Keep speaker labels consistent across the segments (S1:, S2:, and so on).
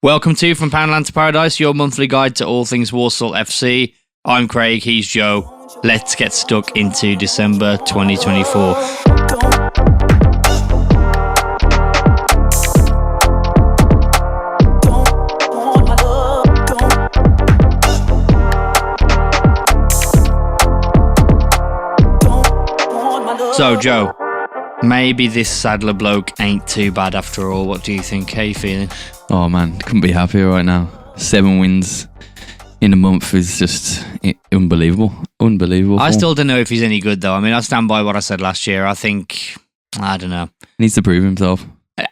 S1: Welcome to From Poundland to Paradise, your monthly guide to all things Walsall FC. I'm Craig, he's Joe. Let's get stuck into December 2024. So, Joe, maybe this Sadler bloke ain't too bad after all. What do you think? How you feeling?
S2: Oh man, couldn't be happier right now. 7 wins in a month is just unbelievable. Unbelievable.
S1: I still don't know if he's any good though. I mean, I stand by what I said last year. I don't know.
S2: He needs to prove himself.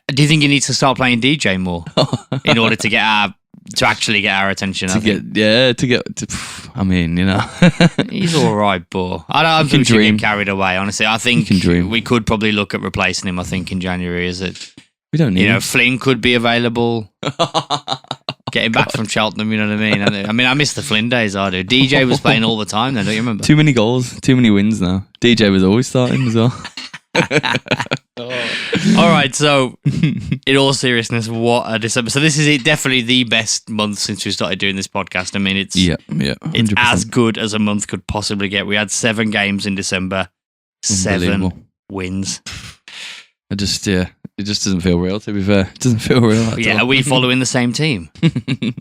S1: Do you think he needs to start playing DJ more in order to actually get our attention?
S2: I mean, you know.
S1: He's all right, but I don't think we should get carried away, honestly. I think we could probably look at replacing him, I think, in January.
S2: We don't need him.
S1: Flynn could be available. Getting back from Cheltenham, you know what I mean? I mean, I miss the Flynn days, I do. DJ was playing all the time then, don't you remember?
S2: Too many goals, too many wins now. DJ was always starting as well.
S1: All right, so in all seriousness, what a December. So this is definitely the best month since we started doing this podcast. I mean, it's
S2: 100%.
S1: as good as a month could possibly get. We had 7 games in December, 7 wins. It just doesn't feel real, to be fair. It doesn't feel real at all. Are we following the same team?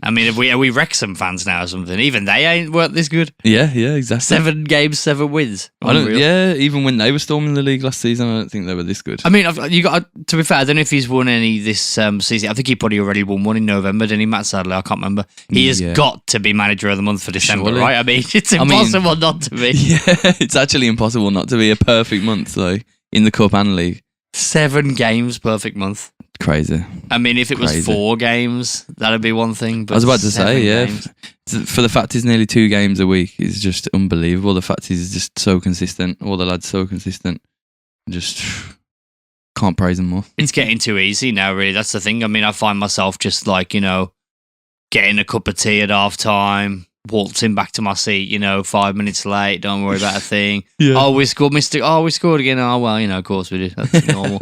S1: I mean, are we Wrexham we're now or something? Even they weren't this good.
S2: Yeah, exactly.
S1: 7 games, 7 wins.
S2: Even when they were storming the league last season, I don't think they were this good.
S1: I mean, to be fair, I don't know if he's won any this season. I think he probably already won one in November, didn't he, Matt Sadler? I can't remember. He has got to be manager of the month for December, surely. Right? I mean, it's impossible not to be.
S2: Yeah, it's actually impossible not to be a perfect month, like, in the Cup and League.
S1: 7 games, perfect month.
S2: Crazy.
S1: I mean, if it was 4 games, that'd be one thing. But
S2: I was about to say,
S1: games.
S2: For the fact he's nearly 2 games a week is just unbelievable. The fact he's just so consistent. All the lads so consistent. Just can't praise him more.
S1: It's getting too easy now, really. That's the thing. I mean, I find myself just like, getting a cup of tea at half time, waltzing back to my seat, 5 minutes late, don't worry about a thing.
S2: Yeah.
S1: Oh, we scored, Mr. Oh, we scored again. Oh, well, of course we did. That's normal.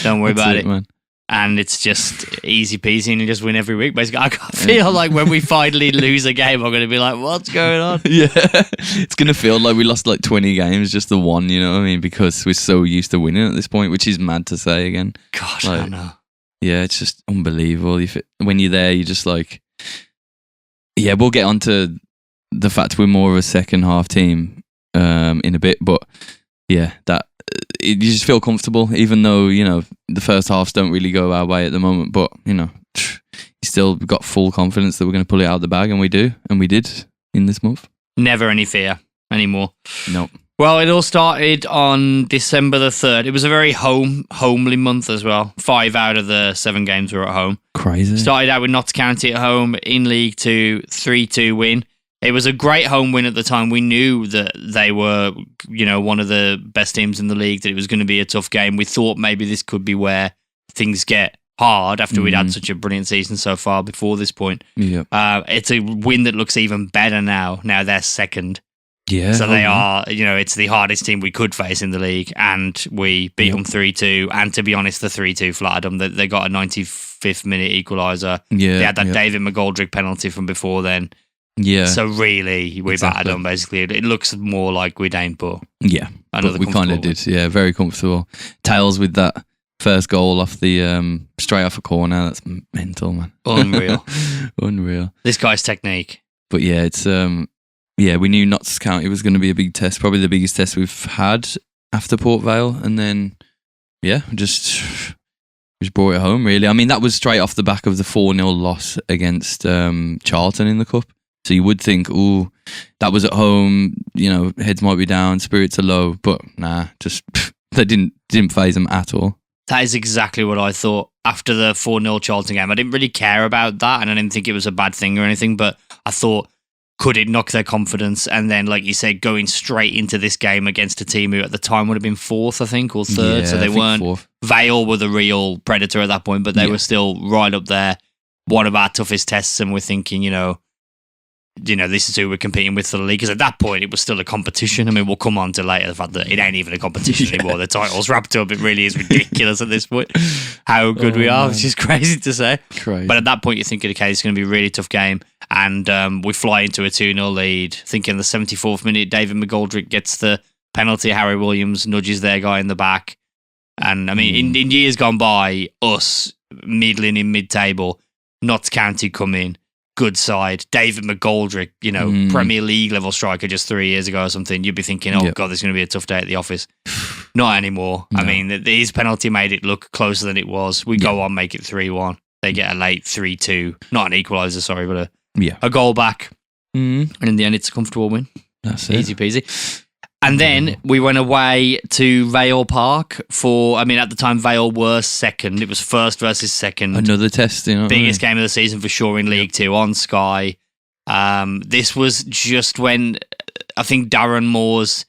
S1: Don't worry about it.
S2: Man.
S1: And it's just easy peasy and you just win every week. Basically, I feel like when we finally lose a game, I'm going to be like, what's going on?
S2: Yeah. It's going to feel like we lost like 20 games, just the one, you know what I mean? Because we're so used to winning at this point, which is mad to say again.
S1: Gosh, I don't know.
S2: Yeah, it's just unbelievable. When you're there, you're just like, yeah, we'll get on to the fact we're more of a second half team in a bit, but yeah, you just feel comfortable, even though the first halves don't really go our way at the moment. But you still got full confidence that we're going to pull it out of the bag, and we do, and we did in this month.
S1: Never any fear anymore.
S2: No.
S1: Well, it all started on December the 3rd. It was a very homely month as well. 5 out of the 7 games were at home.
S2: Crazy.
S1: Started out with Notts County at home in League 2, 3-2 win. It was a great home win at the time. We knew that they were, one of the best teams in the league, that it was going to be a tough game. We thought maybe this could be where things get hard after we'd had such a brilliant season so far before this point.
S2: Yeah.
S1: It's a win that looks even better now. Now they're second.
S2: Yeah.
S1: So they are, it's the hardest team we could face in the league, and we beat them 3-2. And to be honest, the 3-2 flattered them. They got a 95th minute equaliser.
S2: Yeah.
S1: They had that David McGoldrick penalty from before then.
S2: Yeah.
S1: So really, we battered them, basically. It looks more like we ain't, but
S2: yeah, but we kind of did. Yeah, very comfortable. Tails with that first goal off the straight off a corner. That's mental, man.
S1: Unreal.
S2: Unreal.
S1: This guy's technique.
S2: But yeah, it's we knew Notts County was going to be a big test, probably the biggest test we've had after Port Vale, and then just brought it home, really. I mean, that was straight off the back of the 4-0 loss against Charlton in the Cup. So you would think, that was at home, heads might be down, spirits are low, but nah, just they didn't faze them at all.
S1: That is exactly what I thought after the 4-0 Charlton game. I didn't really care about that, and I didn't think it was a bad thing or anything, but I thought, could it knock their confidence? And then, like you said, going straight into this game against a team who at the time would have been 4th, I think, or 3rd.
S2: Yeah,
S1: so they weren't.
S2: 4th.
S1: Vale were the real predator at that point, but they were still right up there. One of our toughest tests, and we're thinking, this is who we're competing with for the league. Because at that point, it was still a competition. I mean, we'll come on to later the fact that it ain't even a competition anymore. The title's wrapped up. It really is ridiculous at this point how good we are, which is crazy to say.
S2: Crazy.
S1: But at that point, you're thinking, okay, it's going to be a really tough game. And we fly into a 2-0 lead. Thinking the 74th minute, David McGoldrick gets the penalty. Harry Williams nudges their guy in the back. And I mean, in years gone by, us middling in mid-table, Notts County come in, good side. David McGoldrick, Premier League level striker just 3 years ago or something. You'd be thinking, God, there's going to be a tough day at the office. Not anymore. No. I mean, his penalty made it look closer than it was. We go on, make it 3-1. They get a late 3-2. Not an equaliser, sorry, but a goal back. And in the end, it's a comfortable win.
S2: That's it.
S1: Easy peasy. And then we went away to Vale Park at the time, Vale were second. It was first versus second.
S2: Another test,
S1: Biggest game of the season for sure in League Two on Sky. This was just when I think Darren Moore's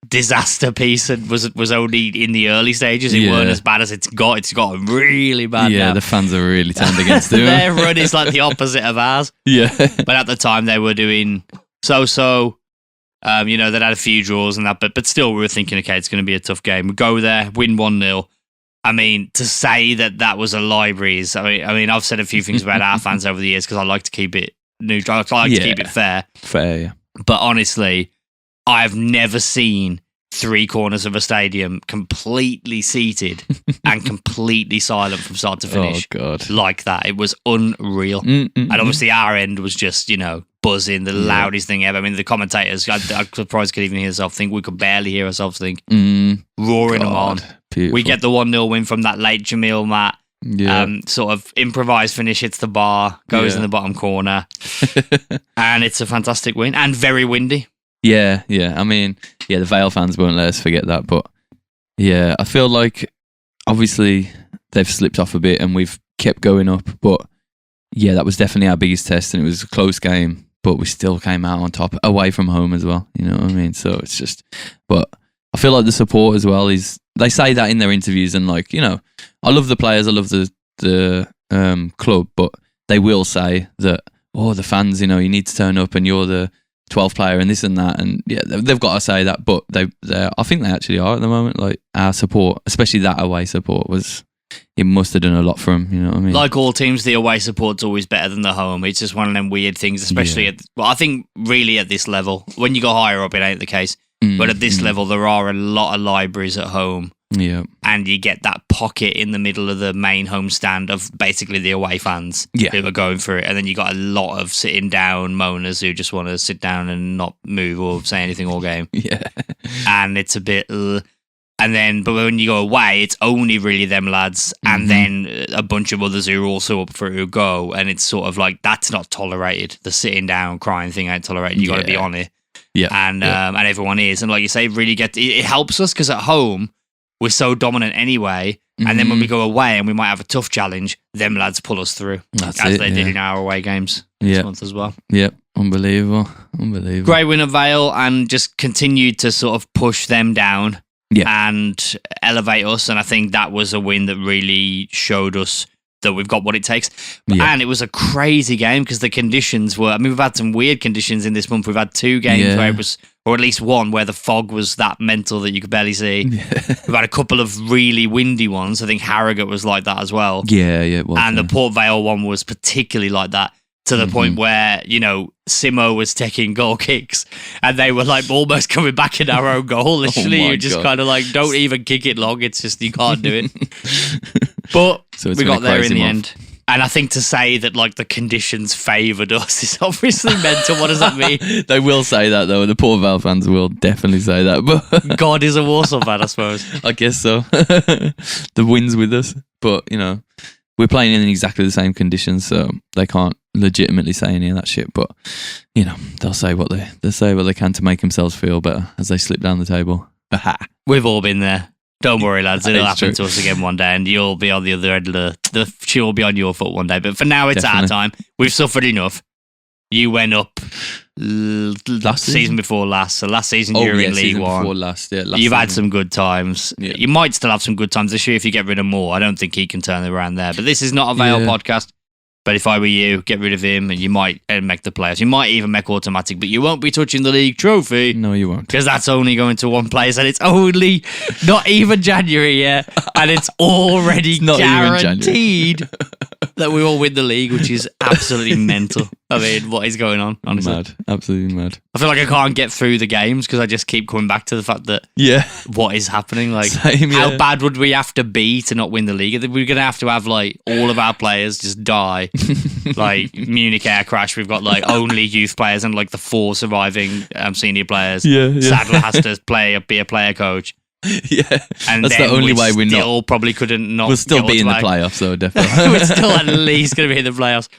S1: disaster piece was only in the early stages. It weren't as bad as it's got. It's got really bad now.
S2: The fans are really turned against him.
S1: Their run is like the opposite of ours.
S2: Yeah.
S1: But at the time, they were doing so-so. They'd had a few draws and that, but still we were thinking, okay, it's going to be a tough game. We go there, win 1-0. I mean, to say that was a libraries. I mean, I've said a few things about our fans over the years because I like to keep it neutral. I like to keep it fair.
S2: Fair, yeah.
S1: But honestly, I've never seen three corners of a stadium completely seated and completely silent from start to finish.
S2: Oh, God.
S1: Like that. It was unreal. And obviously our end was just, buzzing, the loudest thing ever. I mean, the commentators, I'm surprised could even hear themselves think. We could barely hear ourselves think. Roaring them on.
S2: Beautiful.
S1: We get the 1-0 win from that late Jamil Matt. Sort of improvised finish, hits the bar, goes in the bottom corner. And it's a fantastic win and very windy.
S2: Yeah. I mean, the Vale fans won't let us forget that. But yeah, I feel like obviously they've slipped off a bit and we've kept going up. But yeah, that was definitely our biggest test and it was a close game. But we still came out on top, away from home as well. You know what I mean? So it's just, but I feel like the support as well is, they say that in their interviews and I love the players, I love the club, but they will say that, the fans, you need to turn up and you're the 12th player and this and that. And yeah, they've got to say that, but I think they actually are at the moment. Like our support, especially that away support it must have done a lot for them, you know what I mean?
S1: Like all teams, the away support's always better than the home. It's just one of them weird things, especially I think really at this level. When you go higher up, it ain't the case. But at this level, there are a lot of libraries at home.
S2: Yeah.
S1: And you get that pocket in the middle of the main home stand of basically the away fans who are going through it. And then you got a lot of sitting down moaners who just want to sit down and not move or say anything all game.
S2: Yeah.
S1: And it's a bit... but when you go away, it's only really them lads and then a bunch of others who are also up for it who go. And it's sort of like, that's not tolerated. The sitting down, crying thing ain't tolerated. You got to be on it.
S2: Yeah.
S1: And everyone is. And like you say, really it helps us because at home, we're so dominant anyway. And then when we go away and we might have a tough challenge, them lads pull us through. As they did in our away games this month as well.
S2: Yep. Unbelievable.
S1: Great win at Vale and just continued to sort of push them down.
S2: Yeah.
S1: And elevate us. And I think that was a win that really showed us that we've got what it takes. And it was a crazy game because the conditions were... we've had some weird conditions in this month. We've had 2 games where it was... or at least one where the fog was that mental that you could barely see. We've had a couple of really windy ones. I think Harrogate was like that as well.
S2: Yeah, it was.
S1: And the Port Vale one was particularly like that. To the point where, Simo was taking goal kicks and they were like almost coming back in our own goal. Literally, you just kind of like, don't even kick it long. It's just, you can't do it. But we got there in the end. And I think to say that like the conditions favoured us is obviously mental. What does that mean?
S2: They will say that though. The Port Vale fans will definitely say that. But
S1: God is a Walsall fan, I suppose.
S2: I guess so. The wind's with us. But, we're playing in exactly the same conditions, so they can't legitimately say any of that shit. But they'll say what they can to make themselves feel better as they slip down the table.
S1: We've all been there. Don't worry, lads. It'll happen to us again one day, and you'll be on the other end of the shoe will be on your foot one day. But for now, it's our time. We've suffered enough. You went up last season before last. So last season you were in League One.
S2: Before last, last
S1: You've
S2: season.
S1: had some good times. Yeah. You might still have some good times this year if you get rid of Moore. I don't think he can turn it around there. But this is not a Vale podcast. But if I were you, get rid of him and you might make the playoffs. You might even make automatic, but you won't be touching the league trophy.
S2: No, you won't.
S1: Because that's only going to one place and it's only not even January yet. And it's already guaranteed that we will win the league, which is absolutely mental. I mean, what is going on, honestly?
S2: Mad. Absolutely mad. I
S1: feel like I can't get through the games because I just keep coming back to the fact that what is happening? Like, how bad would we have to be to not win the league? We're going to have like all of our players just die. Like Munich air crash, we've got like only youth players and like the 4 surviving senior players. Sadler has to be a player coach. And
S2: that's the only way we're not.
S1: Probably couldn't not.
S2: We'll still be in the playoffs, though. Definitely,
S1: we're still at least going to be in the playoffs.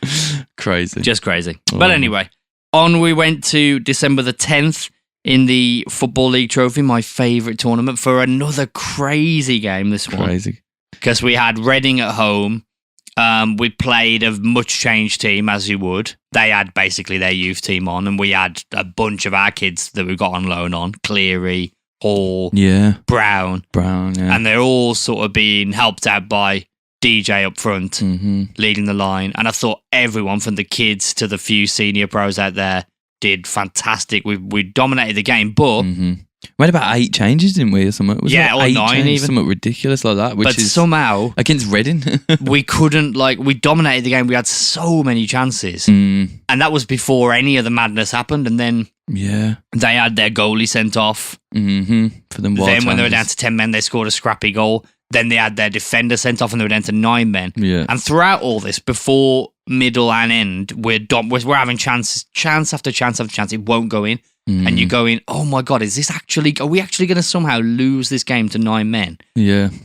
S2: Crazy,
S1: just crazy. But anyway, on we went to December the 10th in the Football League Trophy, my favourite tournament, for another crazy game. This one,
S2: crazy,
S1: because we had Reading at home. We played a much changed team, as you would. They had basically their youth team on, and we had a bunch of our kids that we got on loan on, Cleary, Hall, Brown, and they're all sort of being helped out by DJ up front, leading the line. And I thought everyone, from the kids to the few senior pros out there, did fantastic. We dominated the game, but
S2: we had about 8 changes, didn't we, or something? Was
S1: or 9 changes, even,
S2: something ridiculous like that. But
S1: somehow
S2: against Reading,
S1: we couldn't. We dominated the game. We had so many chances, and that was before any of the madness happened. And then they had their goalie sent off.
S2: For them.
S1: Then when they were down to 10 men, they scored a scrappy goal. Then they had their defender sent off, and they were down to 9 men. And throughout all this, before middle and end, we're having chance after chance after chance. It won't go in. And you're going, oh my God, are we actually going to somehow lose this game to 9 men?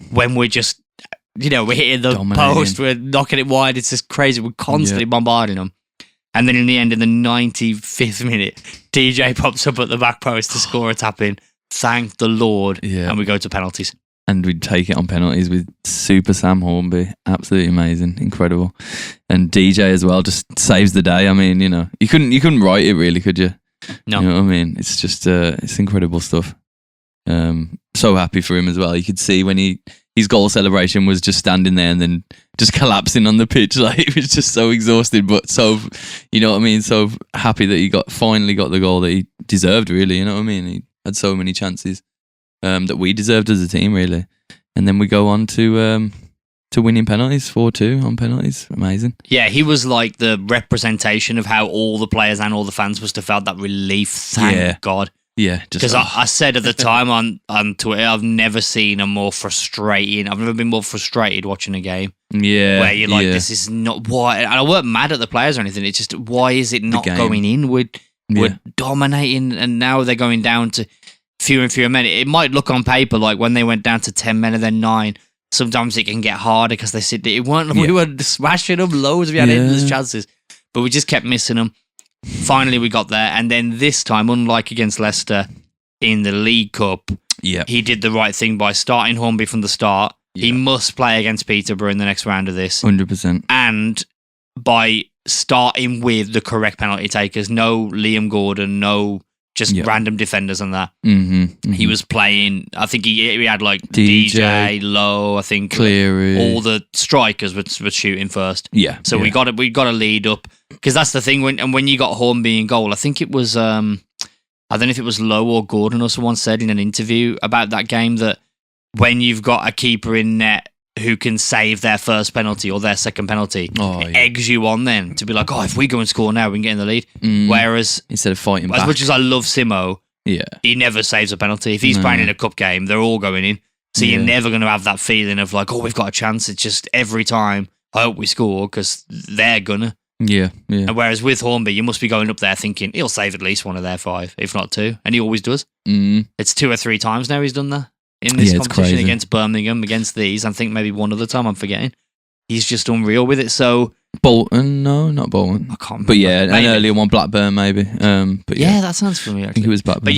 S1: When we're just, we're hitting the post, we're knocking it wide. It's just crazy. We're constantly bombarding them. And then in the end, in the 95th minute, DJ pops up at the back post to score a tap in. Thank the Lord. And we go to penalties.
S2: And we'd take it on penalties with Super Sam Hornby. Absolutely amazing. Incredible. And DJ as well just saves the day. I mean, you couldn't write it really, could you?
S1: No.
S2: You know what I mean? It's just, it's incredible stuff. So happy for him as well. You could see when his goal celebration was just standing there and then just collapsing on the pitch. Like, he was just so exhausted, but so, you know what I mean? So happy that he finally got the goal that he deserved, really. You know what I mean? He had so many chances that we deserved as a team, really. And then we go on to winning penalties, 4-2 on penalties. Amazing.
S1: Yeah, he was like the representation of how all the players and all the fans must have felt that relief. Thank God.
S2: Yeah,
S1: because I said at the time on Twitter, I've never been more frustrated watching a game.
S2: Yeah,
S1: where you're like, this is not why. And I weren't mad at the players or anything. It's just, why is it not going in? We're dominating, and now they're going down to fewer and fewer men. It might look on paper like when they went down to 10 men and then 9. Sometimes it can get harder because we were smashing them loads. We had endless chances, but we just kept missing them. Finally, we got there, and then this time, unlike against Leicester in the League Cup, he did the right thing by starting Hornby from the start. He must play against Peterborough in the next round of this.
S2: 100%.
S1: And by starting with the correct penalty takers, no Liam Gordon, no just random defenders and that. He was playing, I think he had like DJ, Lowe, I think
S2: Cleary.
S1: All the strikers were shooting first. So we got a lead up, because that's the thing, when you got Hornby in goal, I think it was I don't know if it was Lowe or Gordon or someone said in an interview about that game that when you've got a keeper in net who can save their first penalty or their second penalty, it eggs you on then to be like, if we go and score now, we can get in the lead. Whereas
S2: instead of fighting back,
S1: as much as I love Simo, he never saves a penalty. If he's playing in a cup game, they're all going in. So you're never going to have that feeling of like, we've got a chance. It's just every time, I hope we score because they're gonna. And whereas with Hornby, you must be going up there thinking he'll save at least one of their 5, if not 2, and he always does. It's 2 or 3 times now he's done that in this competition against Birmingham, against these. I think maybe one other time I'm forgetting. He's just unreal with it. So
S2: Bolton, no, not Bolton.
S1: I can't remember.
S2: But an earlier one, Blackburn maybe. But
S1: that sounds familiar.
S2: I think it was Blackburn.
S1: But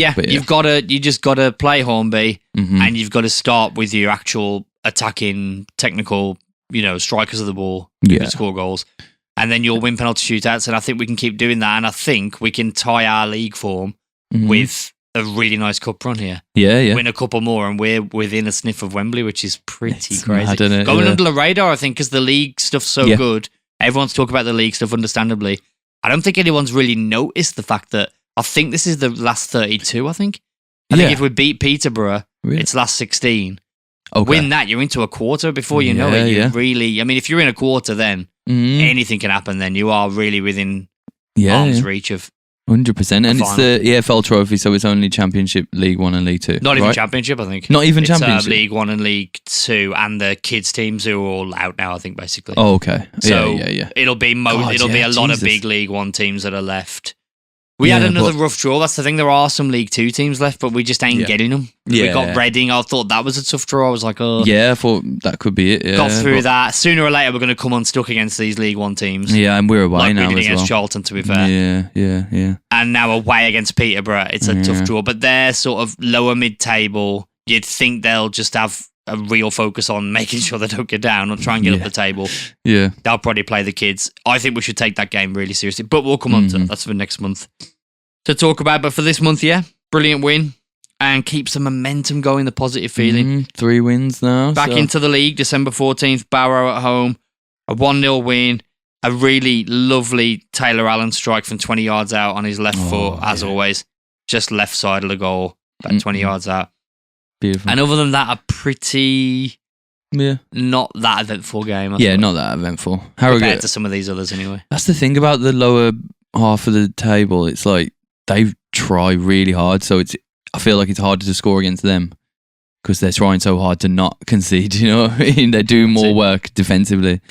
S1: you just got to play Hornby, and you've got to start with your actual attacking, technical, strikers of the ball who can score goals. And then you'll win penalty shootouts, and I think we can keep doing that. And I think we can tie our league form with a really nice cup run here. Win a couple more, and we're within a sniff of Wembley, which is pretty crazy.
S2: Mad,
S1: going under the radar, I think, because the league stuff's so good. Everyone's talking about the league stuff, understandably. I don't think anyone's really noticed the fact that I think this is the last 32, I think. I think if we beat Peterborough, it's last 16.
S2: Okay.
S1: Win that, you're into a quarter before you know it. You really, I mean, if you're in a quarter then, anything can happen then. You are really within arm's reach of
S2: 100%. And it's the EFL trophy, so it's only Championship, League 1 and League 2.
S1: Not even Championship, I think.
S2: Not even
S1: it's,
S2: Championship?
S1: League 1 and League 2 and the kids teams who are all out now, I think, basically.
S2: Oh, okay.
S1: So it'll be a lot of big League 1 teams that are left. We had another rough draw. That's the thing. There are some League 2 teams left, but we just ain't getting them. We got Reading. I thought that was a tough draw. I was like, oh.
S2: Yeah, I thought that could be it. Yeah,
S1: got through that. Sooner or later, we're going to come unstuck against these League 1 teams.
S2: Yeah, and we're away now
S1: we did
S2: as
S1: against
S2: well.
S1: Charlton, to be fair.
S2: Yeah.
S1: And now away against Peterborough. It's a tough draw. But they're sort of lower mid-table. You'd think they'll just have a real focus on making sure they don't get down or try and get up the table.
S2: Yeah.
S1: They'll probably play the kids. I think we should take that game really seriously. But we'll come on to that. That's for next month to talk about. But for this month, brilliant win and keeps the momentum going, the positive feeling.
S2: 3 wins now.
S1: Back into the league, December 14th, Barrow at home, a 1-0 win, a really lovely Taylor Allen strike from 20 yards out on his left foot, as always, just left side of the goal, about 20 yards out.
S2: Beautiful.
S1: And other than that, a pretty not that eventful game.
S2: Not that eventful.
S1: Compared to some of these others anyway.
S2: That's the thing about the lower half of the table. It's like they try really hard, so I feel like it's harder to score against them because they're trying so hard to not concede. You know what I mean? They do more work defensively,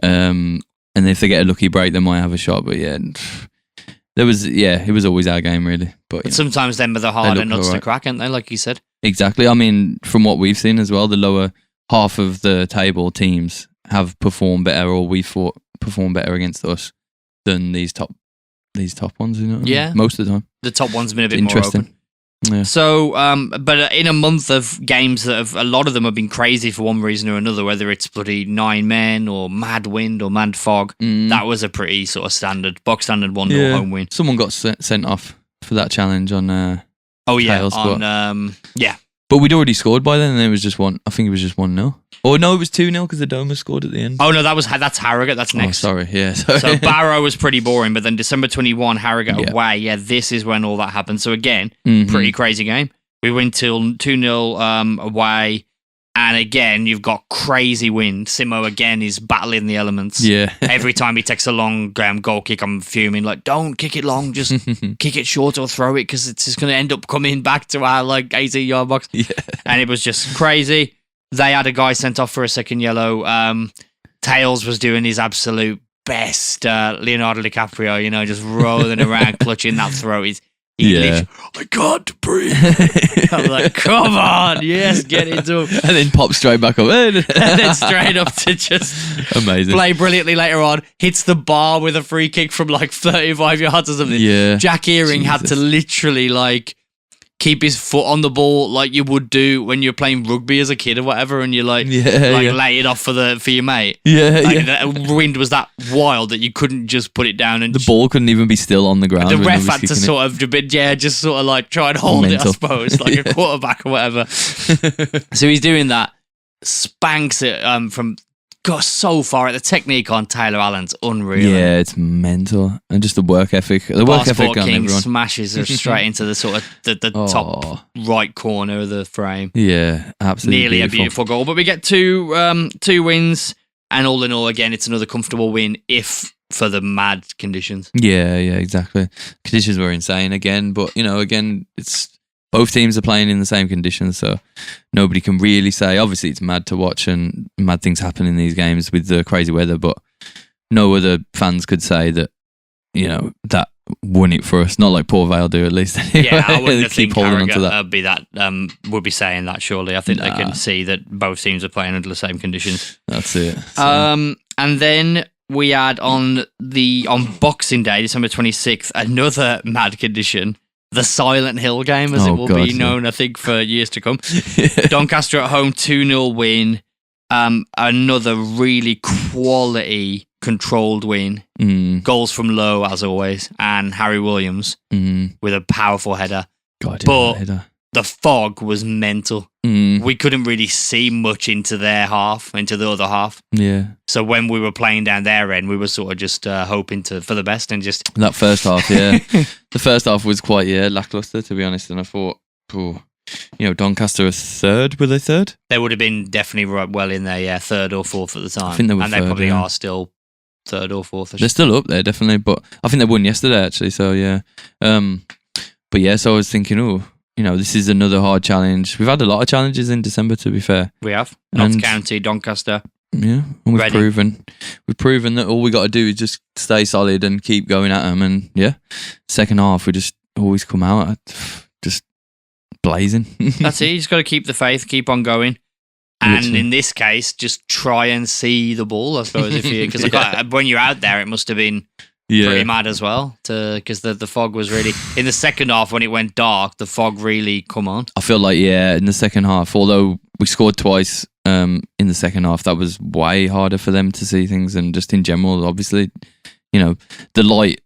S2: and if they get a lucky break, they might have a shot. But it was always our game really. But
S1: sometimes them are the harder nuts to crack, aren't they? Like you said.
S2: Exactly. I mean, from what we've seen as well, the lower half of the table teams have performed better, or we thought performed better against us than these top ones. You know,
S1: yeah,
S2: most of the time
S1: the top one's been a bit more open.
S2: Yeah.
S1: So, but in a month of games that a lot of them have been crazy for one reason or another, whether it's bloody 9 men or mad wind or mad fog, that was a pretty sort of box standard 1-0 home win.
S2: Someone got sent off for that challenge on.
S1: Tails,
S2: But we'd already scored by then, and it was just one. I think it was just 1-0. Or no, it was 2-0 because the Doma scored at the end.
S1: Oh no, that's Harrogate. That's next.
S2: Oh, sorry.
S1: So Barrow was pretty boring, but then December 21, Harrogate away. Yeah, this is when all that happened. So again, pretty crazy game. We win till 2-0 away, and again you've got crazy wind. Simo again is battling the elements.
S2: Yeah.
S1: Every time he takes a long goal kick, I'm fuming. Like, don't kick it long, just kick it short or throw it because it's just going to end up coming back to our 18-yard box.
S2: Yeah.
S1: And it was just crazy. They had a guy sent off for a second yellow. Tails was doing his absolute best Leonardo DiCaprio, just rolling around, clutching that throat. I can't breathe. I'm like, come on, yes, get into him.
S2: And then pop straight back up.
S1: And then straight up to just
S2: amazing.
S1: Play brilliantly later on. Hits the bar with a free kick from 35 yards or something.
S2: Yeah.
S1: Jack Earing had to literally keep his foot on the ball like you would do when you're playing rugby as a kid or whatever, and you lay it off for your mate. The wind was that wild that you couldn't just put it down, and
S2: the ball couldn't even be still on the ground.
S1: The ref had to sort of try and hold it, I suppose, like a quarterback or whatever. So he's doing that, spanks it from so far. The technique on Taylor Allen's unreal.
S2: Yeah, it's mental, and just the work ethic. The work ethic on everyone.
S1: Smashes her straight into the sort of the top right corner of the frame.
S2: Yeah, absolutely.
S1: Nearly a beautiful goal, but we get two wins, and all in all, again, it's another comfortable win if for the mad conditions.
S2: Yeah, exactly. Conditions were insane again, but again, it's. Both teams are playing in the same conditions, so nobody can really say. Obviously, it's mad to watch and mad things happen in these games with the crazy weather, but no other fans could say that, that won it for us. Not like Port Vale do, at least.
S1: Yeah, I wouldn't think Harrogate would be saying that, surely. I think they can see that both teams are playing under the same conditions.
S2: That's it.
S1: So. And then we had on Boxing Day, December 26th, another mad condition. The Silent Hill game, as it will be known, I think, for years to come. Doncaster at home, 2-0 win. Another really quality controlled win. Goals from Lowe, as always, and Harry Williams with a powerful header.
S2: Header.
S1: the fog was mental. We couldn't really see much into their half, into the other half.
S2: Yeah.
S1: So when we were playing down their end, we were sort of just hoping for the best and just...
S2: That first half, yeah. The first half was quite, lackluster, to be honest. And I thought, Doncaster were third. Were they third?
S1: They would have been definitely right well in there, third or fourth at the time.
S2: I think they were
S1: and
S2: third,
S1: they probably are still third or fourth.
S2: They're still up there, definitely. But I think they won yesterday, actually. So, yeah. But yeah, so I was thinking, this is another hard challenge. We've had a lot of challenges in December, to be fair.
S1: We have. Notts County, Doncaster.
S2: Yeah, and we've proven that all we got to do is just stay solid and keep going at them. And yeah, second half we just always come out just blazing.
S1: That's it. You just got to keep the faith, keep on going. And
S2: Literally.
S1: in this case, just try and see the ball, I suppose, because when you're out there, it must have been pretty mad as well, because the fog was really... In the second half, when it went dark, the fog really come on.
S2: I feel like, in the second half, although we scored twice in the second half, that was way harder for them to see things. And just in general, obviously, the light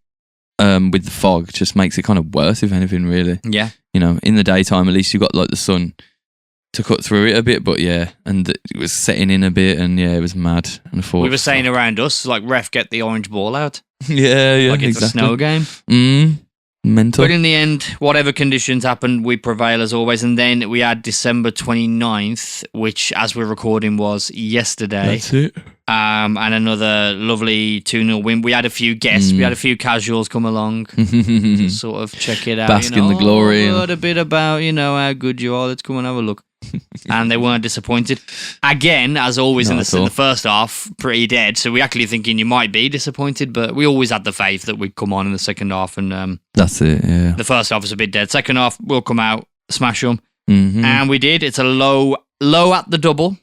S2: with the fog just makes it kind of worse, if anything, really.
S1: Yeah.
S2: In the daytime, at least you got like the sun to cut through it a bit, but and it was setting in a bit, and it was mad. And I thought,
S1: we were saying around us, like, ref, get the orange ball out.
S2: Yeah,
S1: like it's
S2: exactly.
S1: a snow game.
S2: Mental.
S1: But in the end, whatever conditions happen, we prevail as always. And then we had December 29th, which, as we're recording, was yesterday.
S2: That's it.
S1: And another lovely 2-0 win. We had a few guests. We had a few casuals come along to sort of check it out.
S2: Bask in the glory.
S1: Heard a bit about, how good you are. Let's come and have a look. And they weren't disappointed. Again, as always, in the first half, pretty dead. So we actually thinking you might be disappointed, but we always had the faith that we'd come on in the second half. And
S2: that's it, yeah.
S1: The first half was a bit dead. Second half, we'll come out, smash them. And we did. It's a low at the double.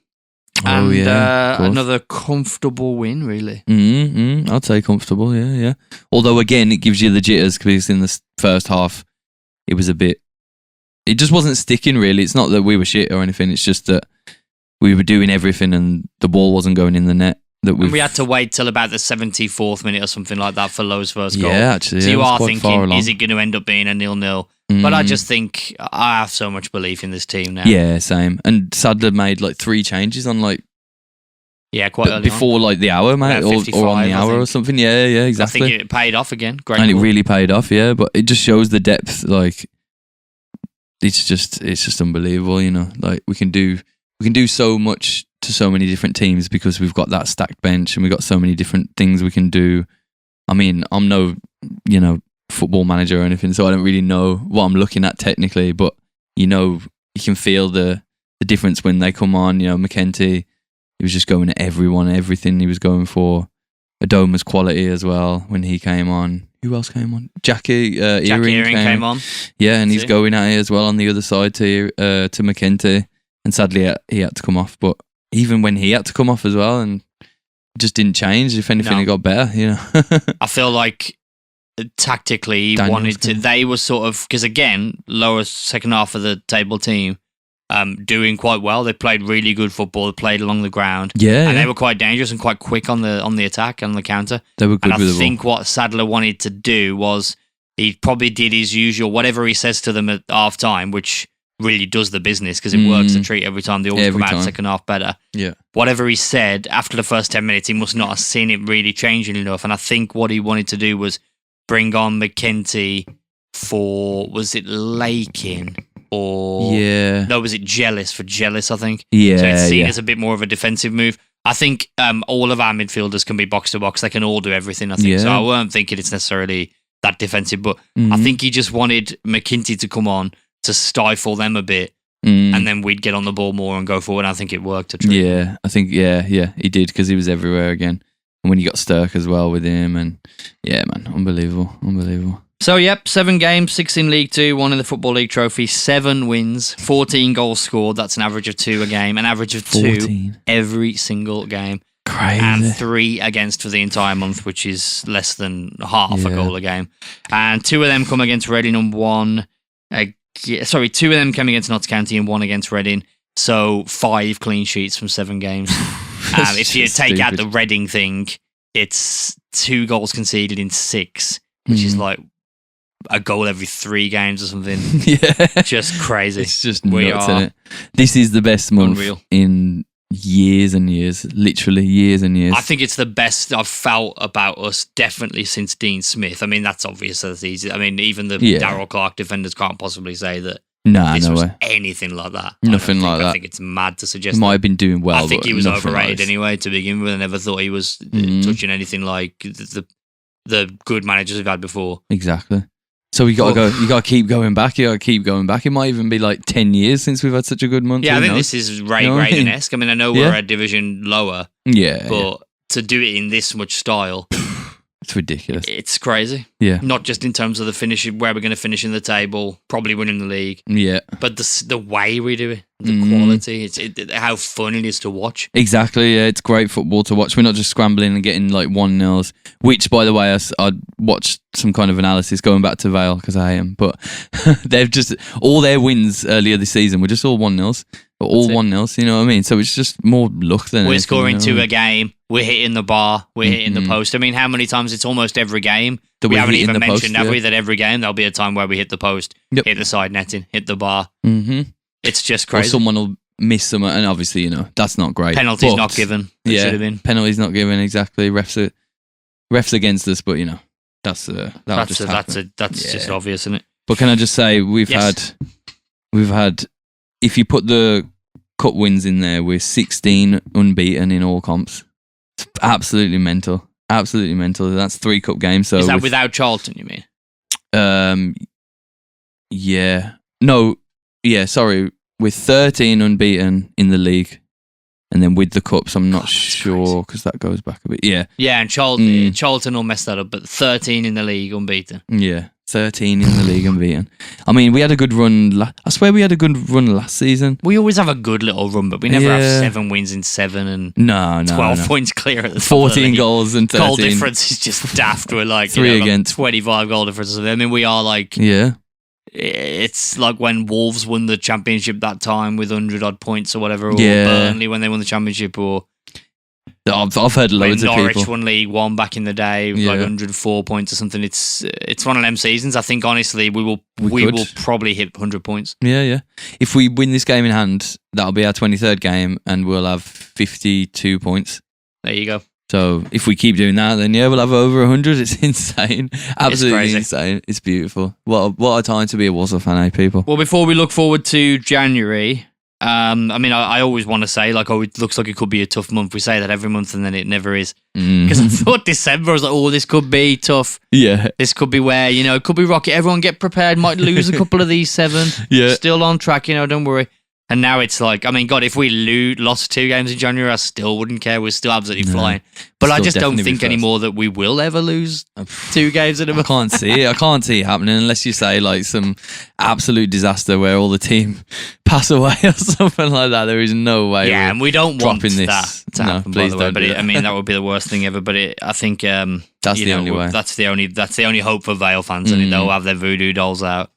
S1: And another comfortable win, really.
S2: I'd say comfortable, yeah. Although, again, it gives you the jitters because in the first half, it was a bit... It just wasn't sticking, really. It's not that we were shit or anything. It's just that we were doing everything and the ball wasn't going in the net. And
S1: we had to wait till about the 74th minute or something like that for Lowe's first goal.
S2: Yeah, actually.
S1: So you are thinking, is it going to end up being a 0-0? But I just think I have so much belief in this team now.
S2: Yeah, same. And Sadler made like 3 changes on quite
S1: early
S2: before
S1: on.
S2: Like the hour, mate, or on the hour or something. Yeah, exactly.
S1: I think it paid off again. Great.
S2: And it really paid off, yeah. But it just shows the depth. Like it's just unbelievable, Like we can do so much to so many different teams because we've got that stacked bench and we've got so many different things we can do. I mean, I'm no, football manager or anything, so I don't really know what I'm looking at technically, but you can feel the difference when they come on. McKenty, he was just going at everyone, everything he was going for. Adoma's quality as well when he came on. Who else came on? Jackie Earring
S1: came on.
S2: Yeah, and he's going at it as well on the other side to McKenty. And sadly, he had to come off. But even when he had to come off as well, and it just didn't change. If anything, it got better.
S1: I feel like tactically they were sort of, because again, lower second half of the table team, doing quite well. They played really good football. They played along the ground.
S2: Yeah,
S1: they were quite dangerous and quite quick on the attack and the counter.
S2: They were good. And
S1: I think what Sadler wanted to do was he probably did his usual, whatever he says to them at half time, which really does the business because it works a treat every time. They always come out second half better.
S2: Yeah.
S1: Whatever he said after the first 10 minutes, he must not have seen it really changing enough. And I think what he wanted to do was bring on McKenty for, was it Lakin? Or was it Jealous for Jealous, I think.
S2: Yeah.
S1: So it's seen as a bit more of a defensive move. I think all of our midfielders can be box to box. They can all do everything, I think. Yeah. So I weren't thinking it's necessarily that defensive, but I think he just wanted McKenty to come on to stifle them a bit, and then we'd get on the ball more and go forward. I think it worked.
S2: Yeah, I think he did because he was everywhere again. And when you got Sturk as well with him, and yeah, man, unbelievable.
S1: So, 7 games, 6 in League 2, 1 in the Football League Trophy, 7 wins, 14 goals scored. That's an average of 2 a game, an average of 2 every single game.
S2: Crazy.
S1: And 3 against for the entire month, which is less than half a goal a game. And 2 of them come against Reading and 1... 2 of them came against Notts County and 1 against Reading. So 5 clean sheets from 7 games. If you take out the Reading thing, it's 2 goals conceded in 6, which is like a goal every 3 games or something.
S2: Yeah.
S1: Just crazy.
S2: It's just nuts, isn't it? This is the best month in years and years. Literally years and years.
S1: I think it's the best I've felt about us, definitely since Dean Smith. I mean, that's obvious. That's easy. I mean, even the Darryl Clark defenders can't possibly say that this was anything like that.
S2: Nothing like that.
S1: I think it's mad to suggest
S2: he might have been doing well.
S1: I think he was overrated
S2: like
S1: anyway to begin with. I never thought he was touching anything like the good managers we've had before.
S2: Exactly. So you got to keep going back. You got to keep going back. It might even be like 10 years since we've had such a good month.
S1: Yeah, I think this is Ray Graydon-esque. I mean, I know we're a division lower.
S2: Yeah.
S1: But to do it in this much style,
S2: it's ridiculous.
S1: It's crazy.
S2: Yeah.
S1: Not just in terms of the finish, where we're going to finish in the table, probably winning the league.
S2: Yeah.
S1: But the way we do it, the quality, how fun it is to watch.
S2: Exactly. Yeah, it's great football to watch. We're not just scrambling and getting like 1-0s, which, by the way, I'd watched some kind of analysis going back to Vale because I am. But they've just all their wins earlier this season were just all 1-0s. All 1-0s, you know what I mean? So it's just more luck than
S1: we're scoring 2 a game. We're hitting the bar. We're hitting the post. I mean, how many times? It's almost every game. We haven't even mentioned, have we, that every game there'll be a time where we hit the post, hit the side netting, hit the bar.
S2: Mm-hmm.
S1: It's just crazy.
S2: Or someone will miss some, and obviously, you know, that's not great.
S1: Penalties not given. Should have been.
S2: Penalties not given, exactly. Refs against us, but, you know, that's just
S1: obvious, isn't it?
S2: But can I just say, we've had, if you put the cup wins in there, we're 16 unbeaten in all comps. It's absolutely mental. Absolutely mental. That's 3 cup games. So
S1: is that without Charlton, you mean?
S2: Yeah. No, yeah, sorry. We're 13 unbeaten in the league. And then with the cups, I'm not sure because that goes back a bit. Yeah.
S1: Yeah, and Charlton will mess that up, but 13 in the league unbeaten.
S2: Yeah. 13 in the league unbeaten. I mean, we had a good run. I swear we had a good run last season.
S1: We always have a good little run, but we never have 7 wins in 7 and 12 points clear at the top
S2: 14 goals and 13.
S1: Goal difference is just daft. We're like
S2: 3 against
S1: 25 goal difference. I mean, we are like...
S2: Yeah.
S1: It's like when Wolves won the championship that time with 100 odd points or whatever, or Burnley when they won the championship, or...
S2: I've heard loads of people.
S1: Norwich won League One back in the day with like 104 points or something. It's one of them seasons. I think honestly we will probably hit 100 points.
S2: Yeah. If we win this game in hand, that'll be our 23rd game, and we'll have 52 points.
S1: There you go.
S2: So if we keep doing that, then we'll have over 100. It's insane, absolutely insane. It's beautiful. What a time to be a Walsall fan, eh, people?
S1: Well, before we look forward to January. I mean, I always want to say, like, it looks like it could be a tough month. We say that every month and then it never is. Because I thought December, I was like, this could be tough.
S2: Yeah.
S1: This could be where, it could be rocky. Everyone get prepared, might lose a couple of these 7.
S2: Yeah.
S1: Still on track, don't worry. And now it's like, I mean, God, if we lost 2 games in January, I still wouldn't care. We're still absolutely flying. But I just don't think anymore that we will ever lose 2 games in a month.
S2: I can't see it. I can't see it happening unless you say like some absolute disaster where all the team pass away or something like that. There is no way.
S1: Yeah, and we don't want that to happen, by the way. But
S2: I
S1: mean, that would be the worst thing ever. But I think
S2: that's the only way.
S1: That's the only hope for Vale fans, and they'll have their voodoo dolls out.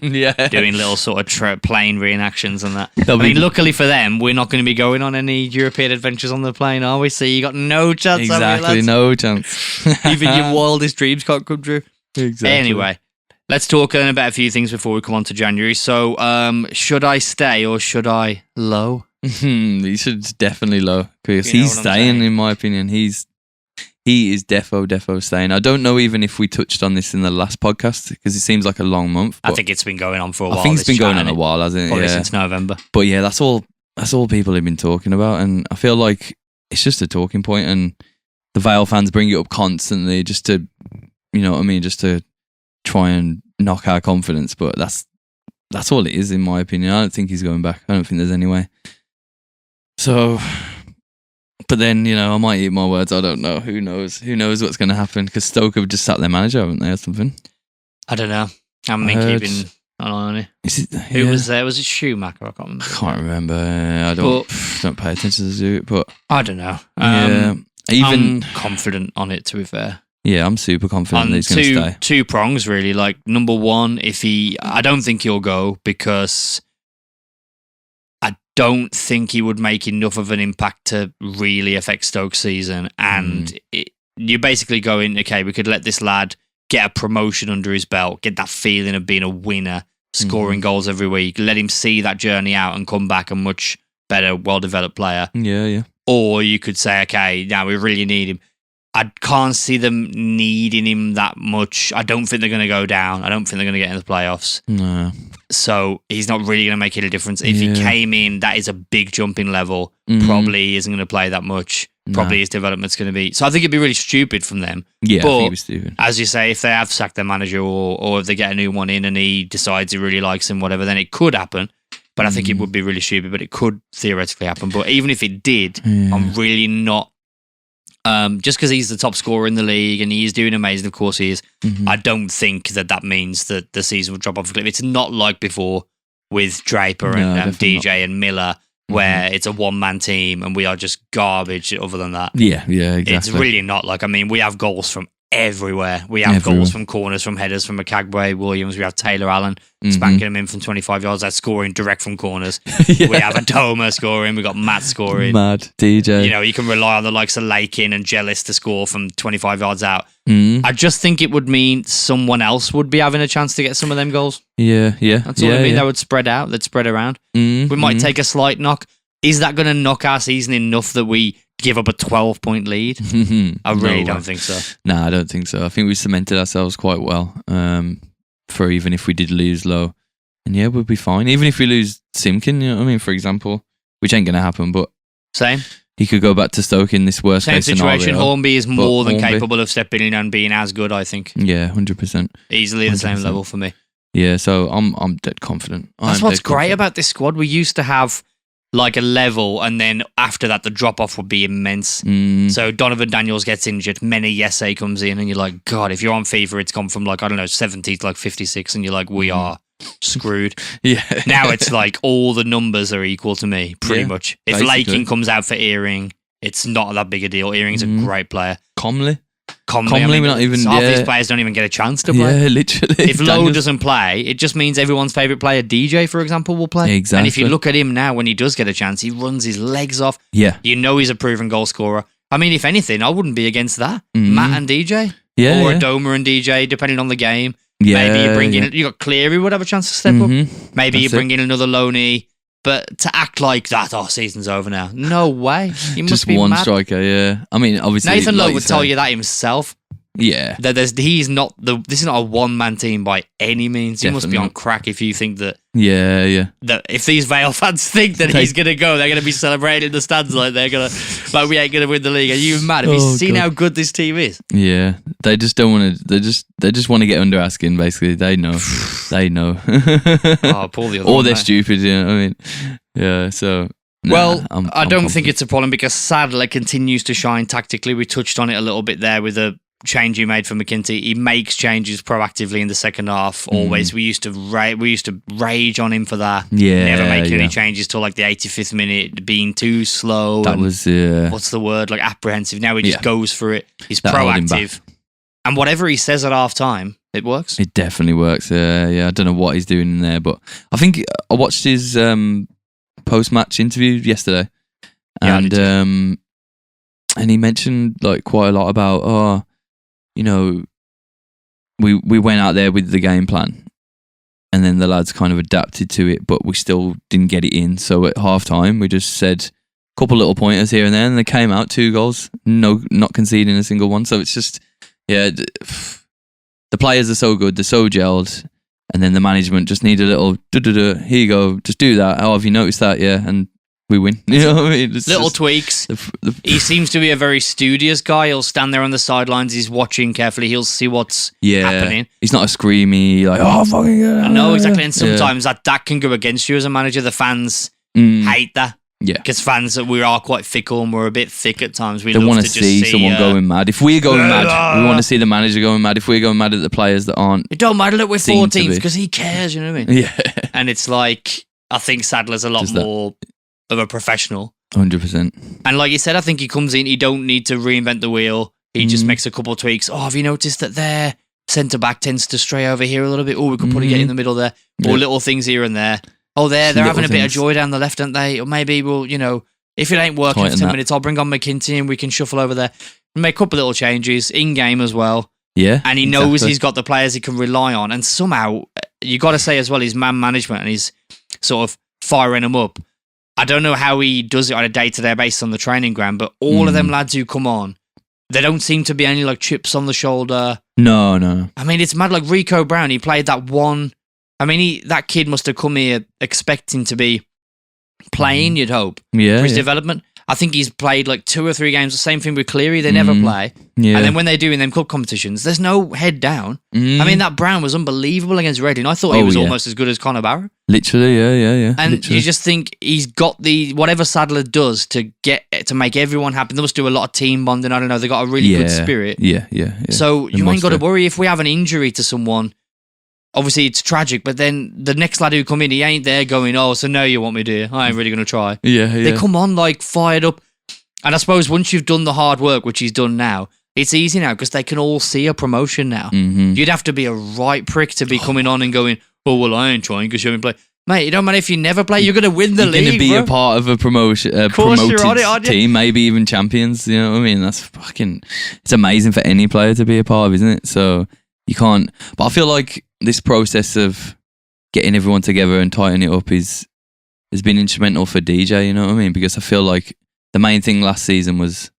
S2: Yeah,
S1: doing little sort of plane reenactions and that. I mean, luckily for them, we're not going to be going on any European adventures on the plane, are we? So you got no chance.
S2: Exactly, no chance.
S1: Even your wildest dreams can't come true.
S2: Exactly.
S1: Anyway, let's talk about a few things before we come on to January. So, should I stay or should I low?
S2: He should definitely low because he's staying. In my opinion, he is defo staying. I don't know even if we touched on this in the last podcast because it seems like a long month.
S1: I think it's been going on for a while.
S2: I think it's been going on a while, hasn't it?
S1: Probably since November.
S2: But yeah, that's all people have been talking about, and I feel like it's just a talking point, and the Vale fans bring it up constantly just to, just to try and knock our confidence. But that's all it is, in my opinion. I don't think he's going back. I don't think there's any way. So. But then, I might eat my words. I don't know. Who knows? Who knows what's going to happen? Because Stoke have just sacked their manager, haven't they, or something?
S1: I don't know. I haven't been keeping an eye on it. Who was there? Was it Schumacher? I can't remember.
S2: I can't remember. I don't pay attention to it, but...
S1: I don't know. I'm confident on it, to be fair.
S2: Yeah, I'm super confident that he's going to stay.
S1: 2 prongs, really. Like, number one, I don't think he'll go because... don't think he would make enough of an impact to really affect Stoke's season. And you're basically going, okay, we could let this lad get a promotion under his belt, get that feeling of being a winner, scoring goals every week, let him see that journey out and come back a much better, well-developed player.
S2: Yeah.
S1: Or you could say, okay, now we really need him. I can't see them needing him that much. I don't think they're going to go down. I don't think they're going to get in the playoffs.
S2: No.
S1: So he's not really going to make it a difference. If he came in, that is a big jump in level. Probably he isn't going to play that much. Probably his development's going to be... So I think it'd be really stupid from them.
S2: Yeah,
S1: but
S2: I think it'd be stupid.
S1: As you say, if they have sacked their manager or if they get a new one in and he decides he really likes him, whatever, then it could happen. But I think it would be really stupid, but it could theoretically happen. But even if it did, I'm really not... just because he's the top scorer in the league and he's doing amazing, of course he is, I don't think that means that the season will drop off a cliff. It's not like before with Draper and DJ and Miller, where it's a one-man team and we are just garbage other than that.
S2: Yeah, exactly.
S1: It's really not like, I mean, we have goals from everywhere. We have goals from corners, from headers, from Makagwe, Williams. We have Taylor Allen spanking them in from 25 yards. That's scoring direct from corners. We have Adoma scoring. We got Matt scoring.
S2: Mad DJ.
S1: You know, you can rely on the likes of Lakin and Jealous to score from 25 yards out. I just think it would mean someone else would be having a chance to get some of them goals.
S2: Yeah.
S1: That's all I mean. They would spread out. They'd spread around. We might take a slight knock. Is that going to knock our season enough that we give up a 12-point lead? I really don't think so.
S2: No, I don't think so. I think we cemented ourselves quite well for even if we did lose Lowe. And yeah, we'll be fine. Even if we lose Simkin, you know what I mean, for example, which ain't going to happen, but...
S1: Same.
S2: He could go back to Stoke in this worst case scenario.
S1: Same situation. Hornby is more than capable of stepping in and being as good, I think.
S2: Yeah, 100%.
S1: Easily the same level for me.
S2: Yeah, so I'm dead confident.
S1: That's what's great about this squad. We used to have like a level, and then after that, the drop-off would be immense. So Donovan Daniels gets injured, Mene Yese comes in, and you're like, God, if you're on FIFA, it's gone from like, I don't know, 70 to like 56, and you're like, we are screwed. Now it's like all the numbers are equal to me, pretty much. If Lakin comes out for Earring, it's not that big a deal. Earring's a great player.
S2: Comley,
S1: I mean,
S2: not even...
S1: half these players don't even get a chance to play.
S2: Yeah, literally.
S1: If Lowe doesn't play, it just means everyone's favourite player, DJ, for example, will play.
S2: Exactly.
S1: And if you look at him now, when he does get a chance, he runs his legs off.
S2: Yeah.
S1: You know he's a proven goal scorer. I mean, if anything, I wouldn't be against that. Matt and DJ.
S2: Yeah.
S1: Or Adoma and DJ, depending on the game.
S2: Yeah,
S1: maybe you bring in... You got Cleary would have a chance to step up. Maybe you bring in another Loney. But to act like that, season's over now. No way. You must
S2: just
S1: be
S2: one
S1: mad.
S2: Striker, yeah. I mean, obviously...
S1: Nathan Lowe would tell you that himself.
S2: Yeah.
S1: This is not a one-man team by any means. You must be on crack if you think that...
S2: Yeah.
S1: That if these Vale fans think that he's going to go, they're going to be celebrating in the stands like we ain't going to win the league. Are you mad? Have you seen how good this team is?
S2: Yeah. They just don't want to... They just want to get under our skin, basically. They know. They know.
S1: Pull the other
S2: or
S1: one,
S2: they're
S1: mate.
S2: stupid, you know what I mean? Yeah, so...
S1: Well,
S2: I'm
S1: I don't think
S2: confident.
S1: it's a problem because Sadler continues to shine tactically. We touched on it a little bit there with the change he made for McKinty. He makes changes proactively in the second half. Always, we used to rage on him for that.
S2: Yeah,
S1: never making any changes till like the 85th minute, being too slow.
S2: That was
S1: what's the word? Like apprehensive. Now he just goes for it. He's
S2: That held him
S1: proactive, and whatever he says at half time, it works.
S2: It definitely works. Yeah. I don't know what he's doing in there, but I think I watched his post-match interview yesterday, and he mentioned like quite a lot about we went out there with the game plan, and then the lads kind of adapted to it, but we still didn't get it in. So at half time, we just said a couple little pointers here and there, and they came out 2 goals, not conceding a single one. So it's just the players are so good, they're so gelled. And then the management just need a little, here you go, just do that. Oh, have you noticed that? Yeah, and we win. You know what I mean? It's
S1: little
S2: just
S1: tweaks. He seems to be a very studious guy. He'll stand there on the sidelines. He's watching carefully. He'll see what's happening.
S2: He's not a screamy, like, fucking yeah.
S1: No, exactly. And sometimes that can go against you as a manager. The fans hate that.
S2: Yeah.
S1: Because fans, we are quite fickle and we're a bit thick at times.
S2: They want to see someone going mad. If we're going mad, we want to see the manager going mad. If we're going mad at the players that aren't.
S1: It don't matter that we're 14th because he cares, you know what I mean?
S2: Yeah.
S1: And it's like, I think Sadler's a lot more of a professional.
S2: 100%.
S1: And like you said, I think he comes in, he don't need to reinvent the wheel. He just makes a couple of tweaks. Oh, have you noticed that their centre-back tends to stray over here a little bit? Oh, we could probably get in the middle there. Or little things here and there. Oh, they're having a bit of joy down the left, aren't they? Or maybe we'll, if it ain't working for 10 minutes, I'll bring on McKinty and we can shuffle over there and make a couple of little changes in-game as well.
S2: Yeah.
S1: And he knows he's got the players he can rely on. And somehow, you got to say as well, his man management and he's sort of firing them up. I don't know how he does it on a day-to-day basis on the training ground, but all of them lads who come on, there don't seem to be any like chips on the shoulder.
S2: No.
S1: I mean, it's mad. Like Rico Brown, he played that one. I mean, that kid must have come here expecting to be playing, you'd hope, for his development. I think he's played like 2 or 3 games. The same thing with Cleary. They never play. Yeah. And then when they do in them club competitions, there's no head down. I mean, that Brown was unbelievable against Reading. I thought he was almost as good as Conor Barrow.
S2: Literally, yeah.
S1: And
S2: literally.
S1: you just think he's got the whatever Sadler does to make everyone happy. They must do a lot of team bonding. I don't know. They got a really good spirit.
S2: Yeah.
S1: So you ain't got to worry if we have an injury to someone. Obviously, it's tragic, but then the next lad who come in, he ain't there going, oh, so now you want me to? I ain't really going to try.
S2: Yeah.
S1: They come on like fired up. And I suppose once you've done the hard work, which he's done now, it's easy now because they can all see a promotion now. You'd have to be a right prick to be coming on and going, oh, well, I ain't trying because you haven't played. Mate, it don't matter if you never play, you're going to win the league,
S2: You're going to be a part of a promoted team, maybe even champions, you know what I mean? It's amazing for any player to be a part of, isn't it? So you can't, but I feel like this process of getting everyone together and tightening it up has been instrumental for DJ, you know what I mean? Because I feel like the main thing last season was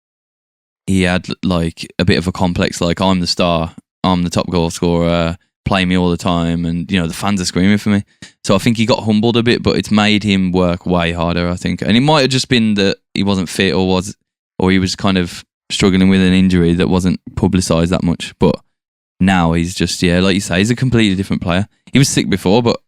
S2: he had like a bit of a complex, like I'm the star, I'm the top goal scorer, play me all the time, and you know the fans are screaming for me. So I think he got humbled a bit, but it's made him work way harder, I think. And it might have just been that he wasn't fit or he was kind of struggling with an injury that wasn't publicised that much. But now he's just, like you say, he's a completely different player. He was sick before, but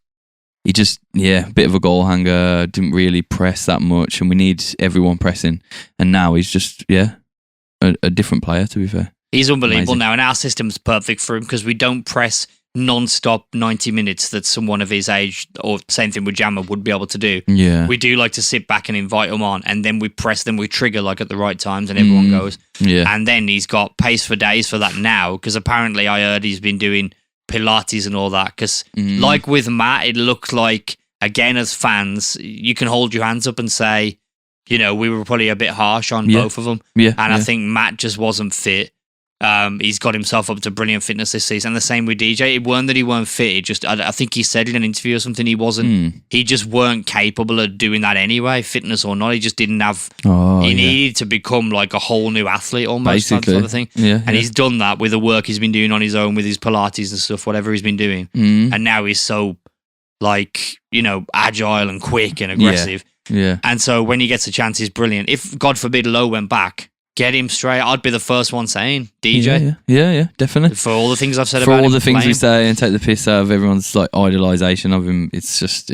S2: he just, a bit of a goal hanger, didn't really press that much, and we need everyone pressing. And now he's just, a different player, to be fair.
S1: He's unbelievable now, and our system's perfect for him because we don't press non-stop 90 minutes that someone of his age, or same thing with Jammer, would be able to do.
S2: Yeah.
S1: We do like to sit back and invite him on, and then we press them, we trigger like at the right times, and everyone goes.
S2: Yeah.
S1: And then he's got pace for days for that now, because apparently I heard he's been doing Pilates and all that, because like with Matt, it looked like, again, as fans, you can hold your hands up and say, we were probably a bit harsh on both of them.
S2: Yeah.
S1: And I think Matt just wasn't fit. He's got himself up to brilliant fitness this season. And the same with DJ. It weren't that he weren't fit. It just, I think he said in an interview or something, he just weren't capable of doing that anyway, fitness or not. He just didn't have, he needed to become like a whole new athlete almost, that sort of thing.
S2: Yeah,
S1: and he's done that with the work he's been doing on his own with his Pilates and stuff, whatever he's been doing. And now he's so like, agile and quick and aggressive.
S2: Yeah.
S1: And so when he gets a chance, he's brilliant. If, God forbid, Lowe went back, get him straight. I'd be the first one saying DJ.
S2: Yeah, definitely.
S1: For all the things I've said
S2: for
S1: about him.
S2: For all the things
S1: playing.
S2: we say and take the piss out of everyone's like idolisation of him, it's just,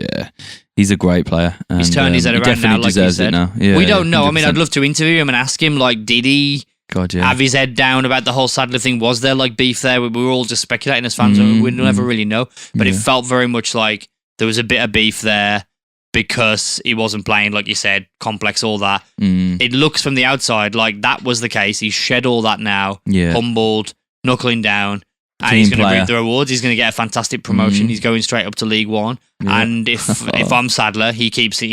S2: he's a great player. And,
S1: he's turned his head around now, like you said. We don't know. 100%. I mean, I'd love to interview him and ask him, like, did he have his head down about the whole Sadler thing? Was there like beef there? We were all just speculating as fans. We'll never really know. But it felt very much like there was a bit of beef there. Because he wasn't playing, like you said, complex, all that. It looks from the outside like that was the case. He's shed all that now, humbled, knuckling down, and he's going to reap the rewards. He's going to get a fantastic promotion. He's going straight up to League One. Yeah. And if I'm Sadler, he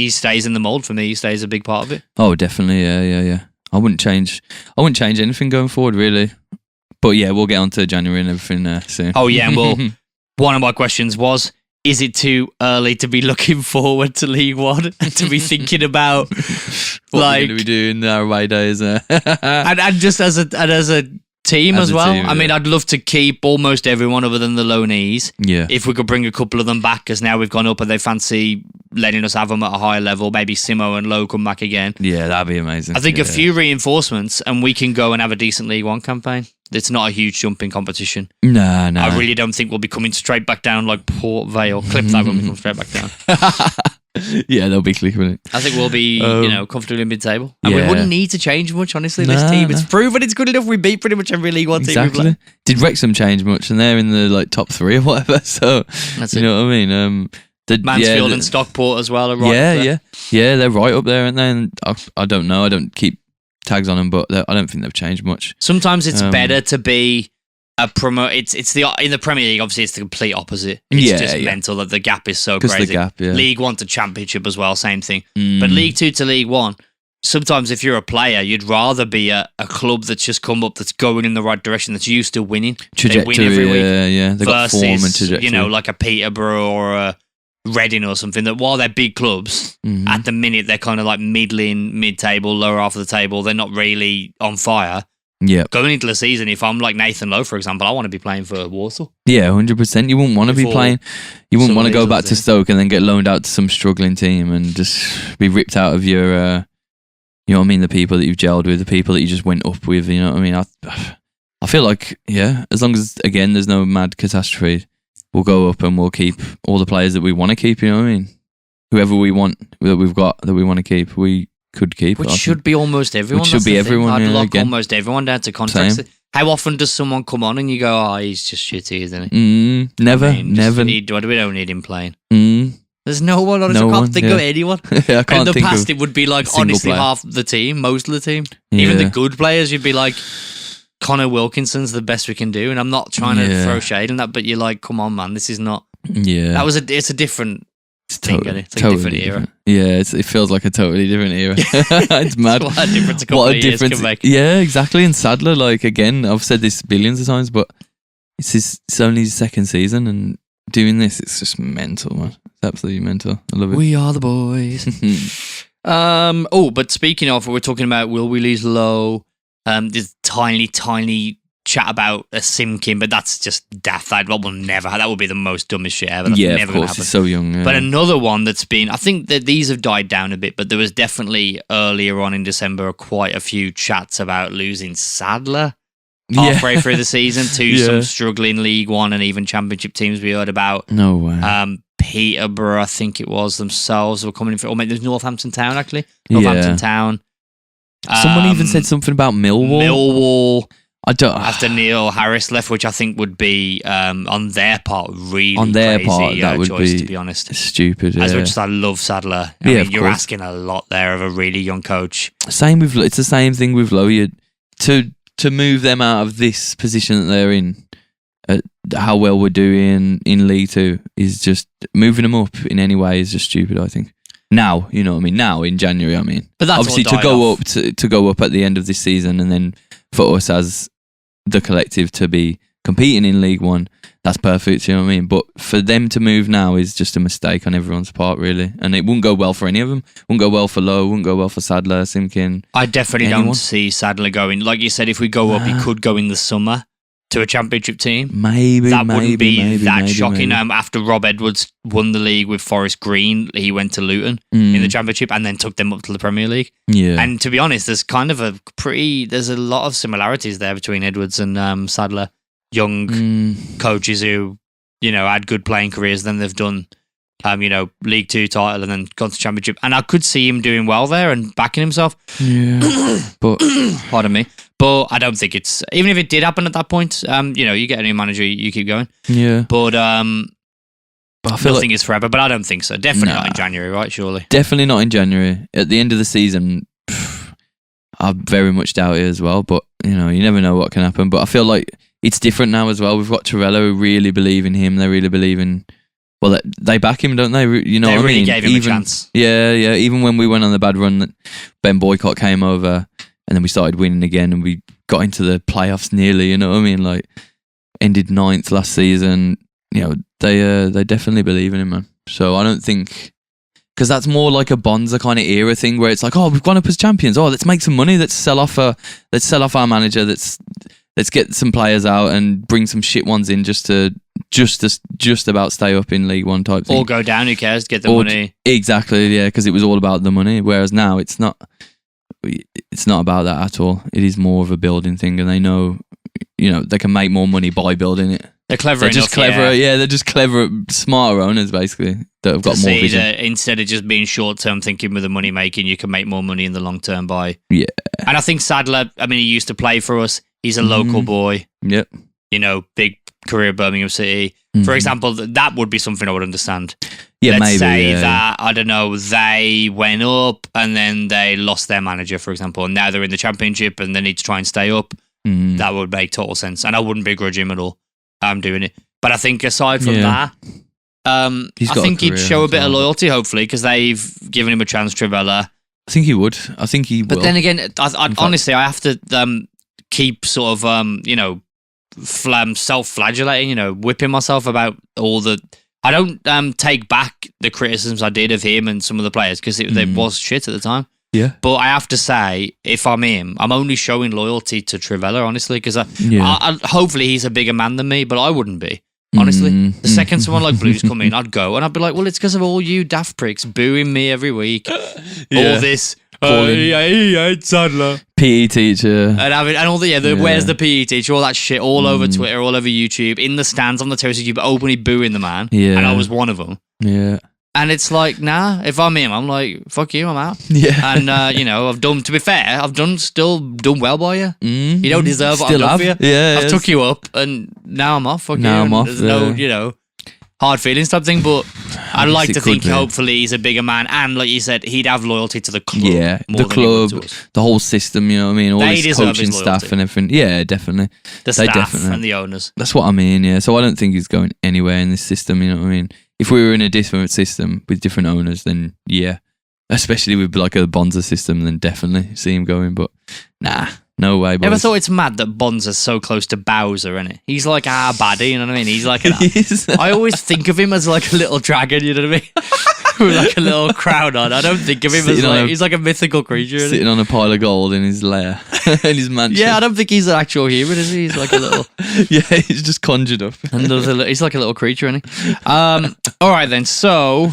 S1: stays in the mould for me. He stays a big part of it.
S2: Oh, definitely, yeah. I wouldn't change anything going forward, really. But yeah, we'll get on to January and everything soon.
S1: Oh yeah, and one of my questions was, is it too early to be looking forward to League One and to be thinking about
S2: what we're going to be doing our away days?
S1: and just as a team as well. I mean, I'd love to keep almost everyone other than the loanees.
S2: Yeah.
S1: If we could bring a couple of them back, because now we've gone up and they fancy letting us have them at a higher level. Maybe Simo and Lowe come back again.
S2: Yeah, that'd be amazing.
S1: I think a few reinforcements and we can go and have a decent League One campaign. It's not a huge jump in competition.
S2: No.
S1: I really don't think we'll be coming straight back down like Port Vale. Clip that when we come straight back down.
S2: Yeah, they'll be clicking it.
S1: I think we'll be, comfortably mid-table. And we wouldn't need to change much, honestly, this team. It's proven it's good enough. We beat pretty much every League One team we've played.
S2: Did Wrexham change much? And they're in the top 3 or whatever. So,
S1: that's
S2: you know what I mean?
S1: Mansfield and Stockport as well are right
S2: up there. Yeah, they're right up there, aren't they? And I don't know. I don't keep tags on them, but I don't think they've changed much.
S1: Sometimes it's better to be a promote. It's in the Premier League. Obviously, it's the complete opposite. It's just mental that the gap is so crazy.
S2: The gap,
S1: League One to Championship as well, same thing. But League Two to League One, sometimes if you're a player, you'd rather be a club that's just come up, that's going in the right direction, that's used to winning.
S2: Trajectory,
S1: they win every week.
S2: Yeah. They've got form and trajectory.
S1: You know, like a Peterborough or a Reading or something, that while they're big clubs, at the minute they're kind of like middling, mid-table, lower half of the table. They're not really on fire.
S2: Yeah.
S1: Going into the season, if I'm like Nathan Lowe, for example, I want to be playing for Walsall.
S2: Yeah, 100%. You wouldn't want to be playing. You wouldn't want to go back to Stoke and then get loaned out to some struggling team and just be ripped out of your, you know what I mean, the people that you've gelled with, the people that you just went up with, you know what I mean? I feel like, yeah, as long as, again, there's no mad catastrophe, we'll go up and we'll keep all the players that we want to keep, you know what I mean? Whoever we want, that we've got, that we want to keep, we could keep.
S1: Which should be almost everyone.
S2: Which should be everyone,
S1: I'd lock
S2: again.
S1: almost everyone down to contracts.
S2: Same.
S1: How often does someone come on and you go, oh, he's just shitty, isn't he?
S2: Never,
S1: I mean,
S2: never.
S1: We don't need him playing. There's no one, honestly. I can't think of anyone.
S2: I can't
S1: in the
S2: think
S1: past,
S2: of
S1: it would be like,
S2: a single
S1: honestly,
S2: player.
S1: half the team, most of the team.
S2: Yeah.
S1: Even the good players, you'd be like, Connor Wilkinson's the best we can do. And I'm not trying to throw shade on that, but you're like, come on, man, this is not.
S2: Yeah.
S1: It's a different thing, isn't it? It's like
S2: totally
S1: a different era.
S2: Yeah, it feels like a totally different era. It's mad.
S1: What a difference a couple of years can make.
S2: Yeah, exactly. And Sadler, like, again, I've said this billions of times, but it's only his second season, and doing this, it's just mental, man. It's absolutely mental. I love it.
S1: We are the boys. But speaking of, we're talking about Will we lose Lowe? There's tiny chat about a Simkin, but that's just daft. That will never. That would be the most dumbest shit ever. That's never
S2: of course.
S1: Happen.
S2: He's so young. Yeah.
S1: But another one that's been, I think that these have died down a bit, but there was definitely earlier on in December quite a few chats about losing Sadler halfway through the season to some struggling League One and even Championship teams we heard about.
S2: No way.
S1: Peterborough, I think it was, themselves were coming in for, or maybe there's Northampton Town, actually. Northampton Town.
S2: Someone even said something about Millwall. I don't.
S1: After Neil Harris left, which I think would be on their part really
S2: on their
S1: crazy,
S2: part that would
S1: choice,
S2: be,
S1: to be honest.
S2: Stupid.
S1: As much as I love Sadler, I mean, you're asking a lot there of a really young coach.
S2: Same with, it's the same thing with Lowe. To move them out of this position that they're in, how well we're doing in League Two, is just moving them up in any way is just stupid, I think. Now, you know what I mean? Now, in January, I mean.
S1: But that's
S2: obviously to go up at the end of this season, and then for us as the collective to be competing in League One, that's perfect, you know what I mean? But for them to move now is just a mistake on everyone's part, really. And it wouldn't go well for any of them. Wouldn't go well for Lowe, wouldn't go well for Sadler, Simkin.
S1: I definitely don't see Sadler going. Like you said, if we go up, he could go in the summer to a Championship team.
S2: That
S1: wouldn't be that shocking. After Rob Edwards won the league with Forest Green, he went to Luton in the Championship and then took them up to the Premier League.
S2: Yeah.
S1: And to be honest, there's kind of there's a lot of similarities there between Edwards and Sadler. Young coaches who, you know, had good playing careers, then they've done, League Two title and then gone to Championship. And I could see him doing well there and backing himself.
S2: Yeah. But
S1: pardon me. But I don't think it's, even if it did happen at that point, you get a new manager, you keep going.
S2: Yeah.
S1: But I feel nothing
S2: like,
S1: is forever, but I don't think so. Definitely not in January, right? Surely.
S2: Definitely not in January. At the end of the season, I very much doubt it as well. But, you never know what can happen. But I feel like it's different now as well. We've got Torello who really believe in him. They really believe in, well, they back him, don't they? You know
S1: they
S2: what
S1: really
S2: I mean?
S1: Gave him a chance.
S2: Yeah. Even when we went on the bad run, Ben Boycott came over and then we started winning again and we got into the playoffs nearly, you know what I mean? Like, ended 9th last season. They definitely believe in him, man. So I don't think, because that's more like a Bonza kind of era thing where it's like, oh, we've gone up as champions. Oh, let's make some money. Let's sell off our manager. Let's get some players out and bring some shit ones in just about stay up in League One type thing.
S1: Or go down. Who cares? Get the money.
S2: Exactly. Yeah, because it was all about the money. Whereas now it's not about that at all. It is more of a building thing, and they know, they can make more money by building it.
S1: They're clever.
S2: They're just clever. Yeah, they're just clever, smarter owners basically that have got more vision.
S1: Instead of just being short term thinking with the money making, you can make more money in the long term by.
S2: Yeah.
S1: And I think Sadler, he used to play for us. He's a local boy.
S2: Yep.
S1: Big career at Birmingham City. For example, that would be something I would understand.
S2: Yeah,
S1: Let's
S2: maybe.
S1: say that, I don't know, they went up and then they lost their manager, for example, and now they're in the Championship and they need to try and stay up. That would make total sense. And I wouldn't begrudge him at all. I'm doing it. But I think aside from that, I think he'd show a bit of loyalty, hopefully, because they've given him a chance, Trivella.
S2: I think he would. I think he will.
S1: But then again, honestly, I have to keep sort of, self-flagellating, whipping myself about all the... I don't take back the criticisms I did of him and some of the players because it was shit at the time.
S2: Yeah.
S1: But I have to say, if I'm him, I'm only showing loyalty to Trivella, honestly, because hopefully he's a bigger man than me, but I wouldn't be. Honestly, the second someone like Blues come in, I'd go and I'd be like, well, it's because of all you daft pricks booing me every week. All this, Sadler.
S2: PE teacher.
S1: And all the, where's the PE teacher, all that shit, all over Twitter, all over YouTube, in the stands on the terrace of YouTube, openly booing the man. Yeah. And I was one of them.
S2: Yeah.
S1: And it's like, nah, if I'm him, I'm like, fuck you, I'm out.
S2: Yeah.
S1: And, to be fair, I've still done well by you. You don't deserve what I've done for you.
S2: Yeah.
S1: I've took you up and now I'm off. Fuck you.
S2: Now I'm off.
S1: There's no, hard feelings type thing, but I'd like to think hopefully he's a bigger man. And like you said, he'd have loyalty to the club.
S2: Yeah.
S1: More
S2: the club, the whole system, you know what I mean? All his coaching staff and everything. Yeah, definitely.
S1: The staff and the owners.
S2: That's what I mean, yeah. So I don't think he's going anywhere in this system, you know what I mean? If we were in a different system with different owners, then yeah. Especially with like a Bonza system, then definitely see him going. But nah, no way. Boys.
S1: Ever thought it's mad that Bonza's so close to Bowser, isn't it? He's like our baddie, you know what I mean? He's like I always think of him as like a little dragon, you know what I mean? With like a little crown on. I don't think of him as like he's like a mythical creature.
S2: Sitting on a pile of gold in his lair, in his mansion.
S1: Yeah, I don't think he's an actual human, is he? He's like a little...
S2: yeah, he's just conjured up.
S1: And he's like a little creature, isn't he? All right then, so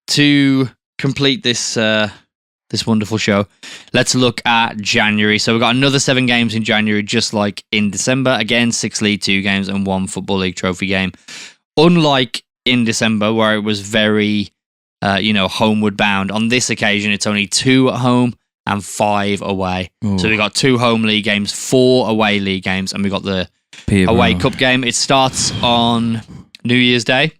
S1: to complete this this wonderful show, let's look at January. So we've got another 7 games in January, just like in December. Again, 6 League 2 games and 1 Football League trophy game. Unlike in December, where it was very... homeward bound. On this occasion, it's only 2 at home and 5 away. Ooh. So we got 2 home league games, 4 away league games, and we got the away cup game. It starts on New Year's Day,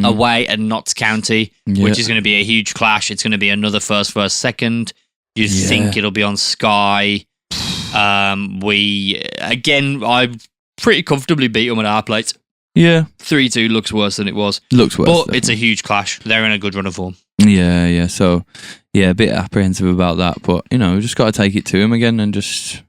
S1: away at Notts County, which is going to be a huge clash. It's going to be another first, second. You think it'll be on Sky. I pretty comfortably beat them at our place.
S2: Yeah.
S1: 3-2 looks worse than it was.
S2: Looks worse.
S1: But
S2: definitely.
S1: It's a huge clash. They're in a good run of form.
S2: Yeah. So, yeah, a bit apprehensive about that. But, we just got to take it to him again and just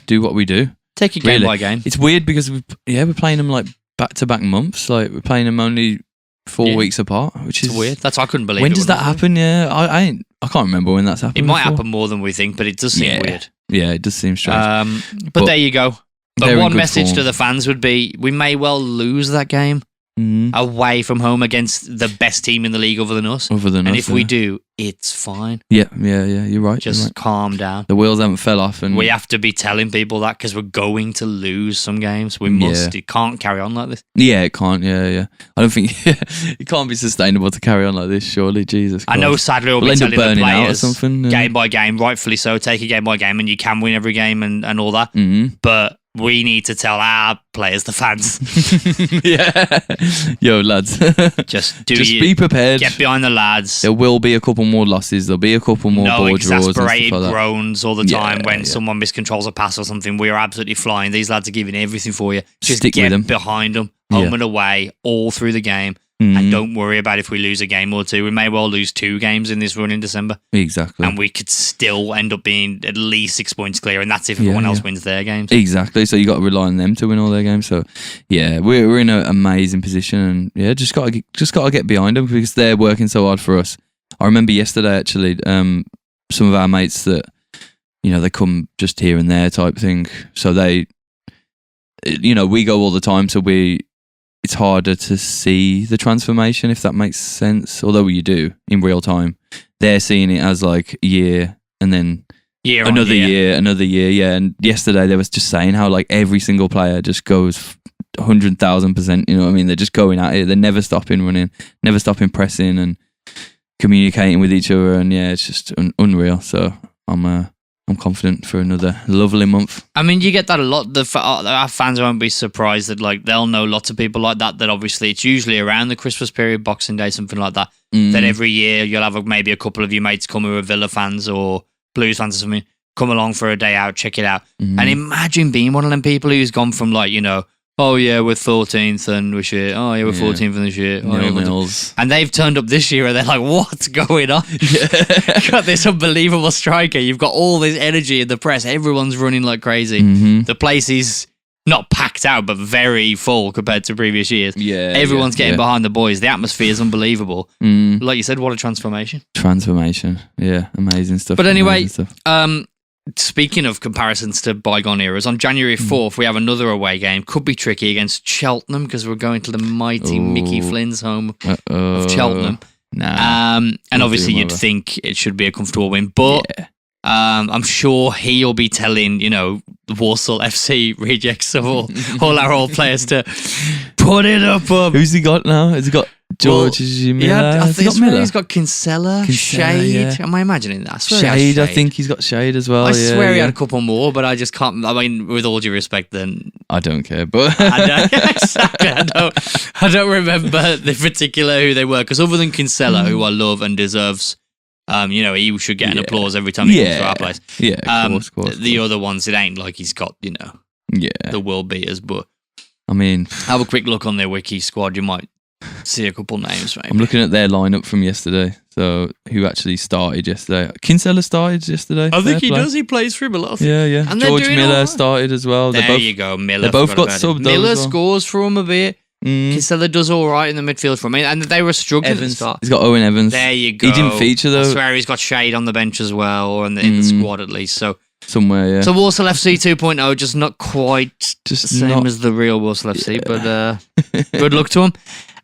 S2: do what we do.
S1: Take it game by game.
S2: It's weird because, we're playing them like back-to-back months. Like, we're playing them only 4 weeks apart, which is
S1: weird. That's I couldn't believe.
S2: When does that happen? Yeah. I can't remember when that's happened.
S1: It might happen more than we think, but it does seem weird.
S2: Yeah, it does seem strange.
S1: But there you go. But one message to the fans would be, we may well lose that game away from home against the best team in the league other than us. And if we do, it's fine.
S2: Yeah, you're right.
S1: Just calm down.
S2: The wheels haven't fell off. And
S1: we have to be telling people that because we're going to lose some games. We must. It can't carry on like this.
S2: Yeah, it can't. Yeah. I don't think it can't be sustainable to carry on like this, surely. Jesus Christ.
S1: I know sadly we'll be telling the players
S2: or something,
S1: game by game, rightfully so, take it game by game, and you can win every game and all that. But we need to tell our players, the fans.
S2: Yo, lads.
S1: Just
S2: be prepared.
S1: Get behind the lads.
S2: There will be a couple more losses. There'll be a couple more board draws. No
S1: exasperated
S2: like
S1: groans all the time when someone miscontrols a pass or something. We are absolutely flying. These lads are giving everything for you. Just
S2: stick with them.
S1: Behind them, home and away, all through the game. And don't worry about if we lose a game or 2. We may well lose 2 games in this run in December.
S2: Exactly.
S1: And we could still end up being at least 6 points clear, and that's if everyone else wins their games.
S2: Exactly. So you got to rely on them to win all their games. So we're in an amazing position, and just got to get behind them because they're working so hard for us. I remember yesterday actually, some of our mates that they come just here and there type thing. So they, we go all the time. So it's harder to see the transformation, if that makes sense. Although you do in real time, they're seeing it as like year and then another year. Yeah. And yesterday they was just saying how like every single player just goes 100,000%. You know what I mean? They're just going at it. They're never stopping running, never stopping pressing and communicating with each other. And it's just unreal. So I'm confident for another lovely month.
S1: I mean, you get that a lot. Our fans won't be surprised that they'll know lots of people like that. That obviously it's usually around the Christmas period, Boxing Day, something like that. That every year you'll have maybe a couple of your mates come who are Villa fans or Blues fans or something, come along for a day out, check it out. And imagine being one of them people who's gone from oh yeah, we're 14th and we're shit. Oh yeah, we're 14th and we're shit. Oh, yeah,
S2: Nils.
S1: and they've turned up this year and they're like, what's going on? You've got this unbelievable striker. You've got all this energy in the press. Everyone's running like crazy.
S2: Mm-hmm.
S1: The place is not packed out, but very full compared to previous years.
S2: Yeah,
S1: Everyone's getting behind the boys. The atmosphere is unbelievable. Like you said, what a transformation.
S2: Yeah, amazing stuff.
S1: But anyway, speaking of comparisons to bygone eras, on January 4th, we have another away game. Could be tricky against Cheltenham because we're going to the mighty Mickey Flynn's home of Cheltenham. And obviously you'd think it should be a comfortable win, but I'm sure he'll be telling, the Walsall FC rejects of all our old players to put it up.
S2: Who's he got now? Has he got George Miller?
S1: Yeah, I think he's got
S2: Kinsella,
S1: Shade.
S2: yeah.
S1: Am I imagining that? I swear
S2: Shade, I think he's got Shade as well.
S1: I swear he had a couple more, but I just can't. I mean, with all due respect, then
S2: I don't care. But
S1: exactly, I don't remember the particular who they were, because other than Kinsella, who I love and deserves, he should get an applause every time he comes to our place.
S2: Yeah, of course.
S1: The other ones, it ain't like he's got the world beaters, but
S2: I mean,
S1: have a quick look on their wiki squad. You might see a couple names, maybe.
S2: I'm looking at their lineup from yesterday. So who actually started yesterday? Kinsella started yesterday.
S1: I think he does. He plays for him a lot.
S2: Yeah.
S1: And
S2: George Miller started as well.
S1: There you go, Miller.
S2: They both got subbed.
S1: Miller scores for him a bit. Kinsella does all right in the midfield for me, and they were struggling at the start.
S2: He's got Owen Evans.
S1: There you go.
S2: He didn't feature though.
S1: I swear he's got Shade on the bench as well, or in the squad at least. So
S2: somewhere, yeah.
S1: So Walsall FC 2.0, just not quite the same as the real Walsall FC, but good luck to them.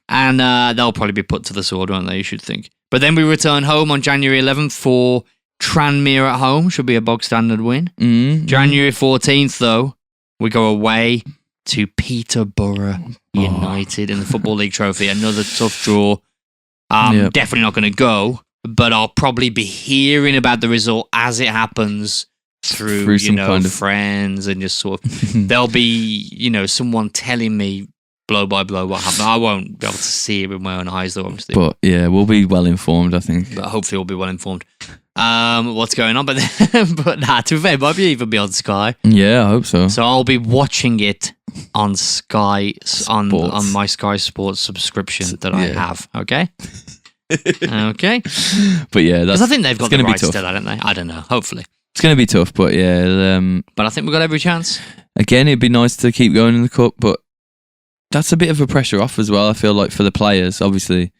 S1: And they'll probably be put to the sword, won't they, you should think. But then we return home on January 11th for Tranmere at home. Should be a bog standard win. January 14th, though, we go away to Peterborough United in the Football League Trophy. Another tough draw. Definitely not going to go, but I'll probably be hearing about the result as it happens through some kind of friends, and just sort of there'll be someone telling me blow by blow what happened. I won't be able to see it with my own eyes though, obviously,
S2: but yeah, we'll be well informed, I think.
S1: But hopefully we'll be well informed what's going on, but to be fair, it might even be on Sky.
S2: I hope so.
S1: So I'll be watching it on Sky on my Sky Sports subscription that I have. Okay.
S2: But yeah,
S1: because I think they've got the rights to that, don't they? I don't know. Hopefully
S2: it's going to be tough, but
S1: but I think we've got every chance.
S2: Again, it'd be nice to keep going in the cup, but that's a bit of a pressure off as well, I feel like, for the players. Obviously,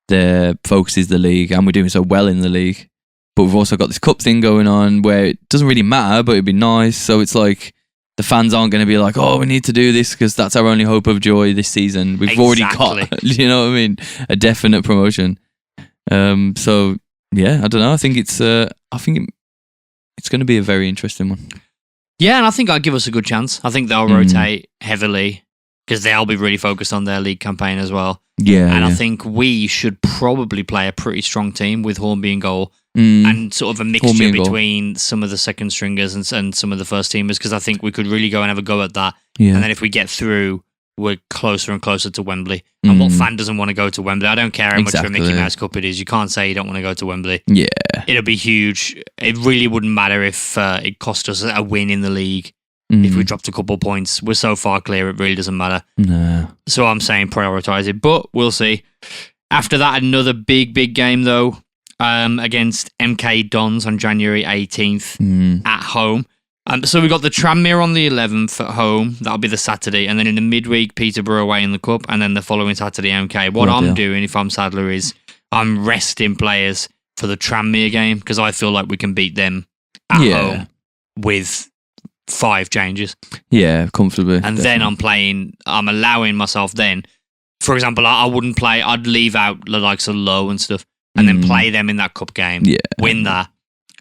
S2: their focus is the league, and we're doing so well in the league. But we've also got this cup thing going on where it doesn't really matter, but it'd be nice. So it's like the fans aren't going to be like, oh, we need to do this because that's our only hope of joy this season. We've already got, a definite promotion. So yeah, I don't know. I think it's going to be a very interesting one.
S1: Yeah, and I think I'll give us a good chance. I think they'll rotate heavily, because they'll be really focused on their league campaign as well. And I think we should probably play a pretty strong team with Hornby in goal, and sort of a mixture between some of the second stringers and some of the first teamers, because I think we could really go and have a go at that. And then if we get through, we're closer and closer to Wembley. And what fan doesn't want to go to Wembley? I don't care how much of a Mickey Mouse Cup it is. You can't say you don't want to go to Wembley.
S2: Yeah.
S1: It'll be huge. It really wouldn't matter if it cost us a win in the league. If we dropped a couple points, we're so far clear, it really doesn't matter.
S2: No.
S1: So I'm saying prioritise it, but we'll see. After that, another big game, though, against MK Dons on January 18th at home. So we got the Tranmere on the 11th at home. That'll be the Saturday. And then in the midweek, Peterborough away in the Cup. And then the following Saturday, MK. What I'm doing, if I'm Sadler, is I'm resting players for the Tranmere game, because I feel like we can beat them at home with 5 changes.
S2: Yeah, comfortably.
S1: And then I'm allowing myself then, for example, I wouldn't play, I'd leave out the likes of Lowe and stuff, and then play them in that cup game, win that,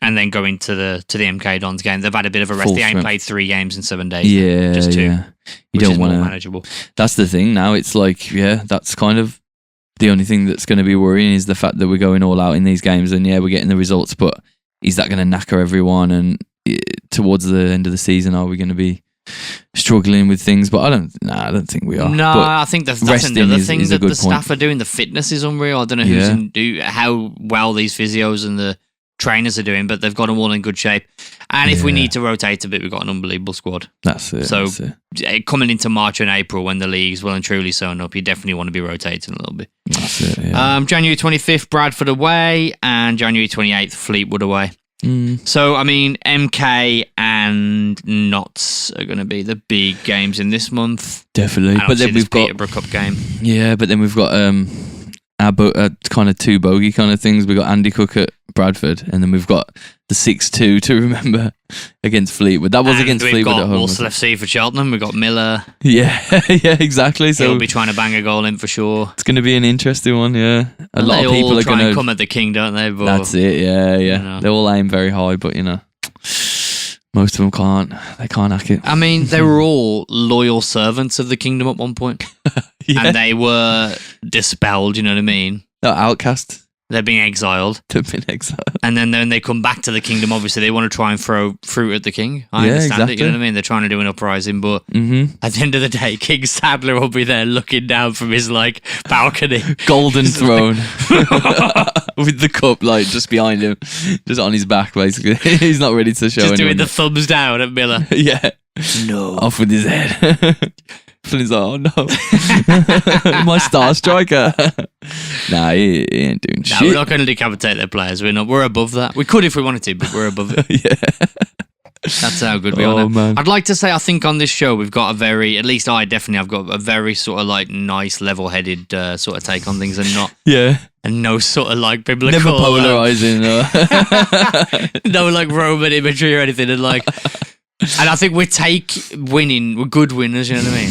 S1: and then go into the MK Dons game. They've had a bit of a rest. They ain't played 3 games in 7 days.
S2: Yeah,
S1: just 2.
S2: Yeah. You don't want to
S1: manageable.
S2: That's the thing now. It's like, that's kind of the only thing that's going to be worrying, is the fact that we're going all out in these games, and we're getting the results, but is that going to knacker everyone? And towards the end of the season, are we going to be struggling with things? But I don't think we are.
S1: No,
S2: but
S1: I think that's another thing that the staff are doing. The fitness is unreal. I don't know how well these physios and the trainers are doing, but they've got them all in good shape. And if we need to rotate a bit, we've got an unbelievable squad.
S2: That's it.
S1: So
S2: that's it.
S1: Coming into March and April, when the league's well and truly sewn up, you definitely want to be rotating a little bit.
S2: That's it, yeah.
S1: January 25th, Bradford away, and January 28th, Fleetwood away. So, I mean, MK and Notts are going to be the big games in this month.
S2: Definitely.
S1: But then we've got Peterborough Cup game.
S2: Yeah, but then we've got our kind of two bogey kind of things. We've got Andy Cook at Bradford, and then we've got the 6-2 to remember against Fleetwood. That was
S1: and
S2: against Fleetwood at home.
S1: We've got Walsall FC for Cheltenham. We've got Miller.
S2: Yeah, yeah, exactly. So
S1: he'll be trying to bang a goal in for sure.
S2: It's going to be an interesting one, yeah. A lot of people are going to
S1: come at the king, don't they? But,
S2: that's it, yeah. You know. They all aim very high, but most of them can't. They can't hack it.
S1: I mean, they were all loyal servants of the kingdom at one point. And they were dispelled, you know what I mean?
S2: No, outcast.
S1: They're being exiled.
S2: They've been exiled.
S1: And then when they come back to the kingdom, obviously they want to try and throw fruit at the king. I understand it, you know what I mean? They're trying to do an uprising, but at the end of the day, King Sadler will be there looking down from his balcony.
S2: Golden throne. With the cup just behind him. Just on his back, basically. He's not ready to show anyone.
S1: Just doing the thumbs down at Miller.
S2: Yeah.
S1: No.
S2: Off with his head. He's like, oh no. My star striker. Nah, he ain't doing shit.
S1: We're not going to decapitate their players. We're above that. We could if we wanted to, but we're above it.
S2: Yeah.
S1: That's how good we are. Man. I'd like to say, I think on this show, we've got I've got a very sort of nice, level-headed sort of take on things, and not and no sort of biblical,
S2: never polarizing,
S1: no Roman imagery or anything, and and I think we're good winners, you know what I mean?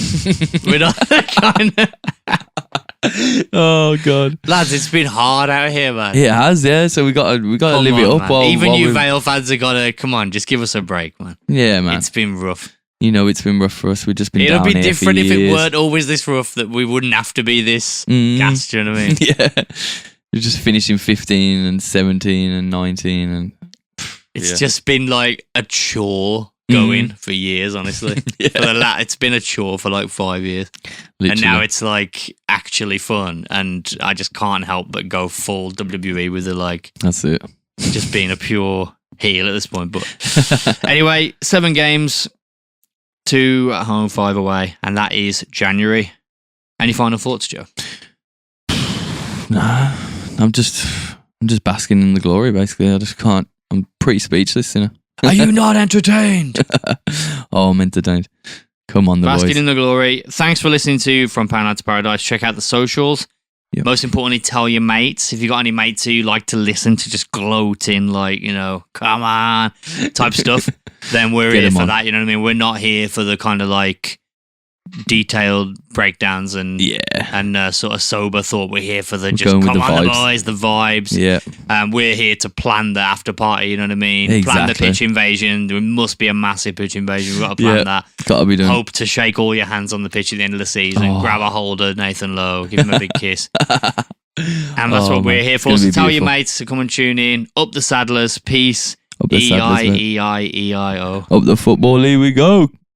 S1: We're not kind of.
S2: Oh god,
S1: lads, it's been hard out here, man.
S2: It has, yeah. So we got to live it up.
S1: Even you Vale fans have got to come on, just give us a break, man.
S2: Yeah, man.
S1: It's been rough.
S2: It's been rough for us. We've just been.
S1: It'll
S2: down
S1: be different
S2: if
S1: it weren't always this rough. That we wouldn't have to be this gassed. You know what I mean?
S2: Yeah, we're just finishing 15 and 17 and 19, and
S1: it's just been a chore. Going for years, honestly. It's been a chore for 5 years. Literally. And now it's actually fun, and I just can't help but go full WWE with the
S2: That's it.
S1: Just being a pure heel at this point. But anyway, 7 games, 2 at home, 5 away, and that is January. Any final thoughts, Joe?
S2: Nah, I'm just basking in the glory. Basically, I just can't. I'm pretty speechless,
S1: Are you not entertained?
S2: Oh, I'm entertained. Come on,
S1: Basking
S2: boys.
S1: in the glory. Thanks for listening to From Poundland to Paradise. Check out the socials. Yep. Most importantly, tell your mates. If you got any mates who like to listen to just gloat in come on type stuff, then we're here for that. You know what I mean? We're not here for the kind of detailed breakdowns and sort of sober thought. We're here for the boys, the vibes.
S2: Yeah.
S1: We're here to plan the after party, you know what I mean?
S2: Exactly.
S1: Plan the pitch invasion. There must be a massive pitch invasion. We've got to plan that.
S2: Got to be done.
S1: Hope to shake all your hands on the pitch at the end of the season, grab a hold of Nathan Lowe, give him a big kiss. And that's what we're here for. So tell your mates to come and tune in. Up the Saddlers, peace.
S2: Up the
S1: E-I-E-I-E-I-O.
S2: Up the Football League we go.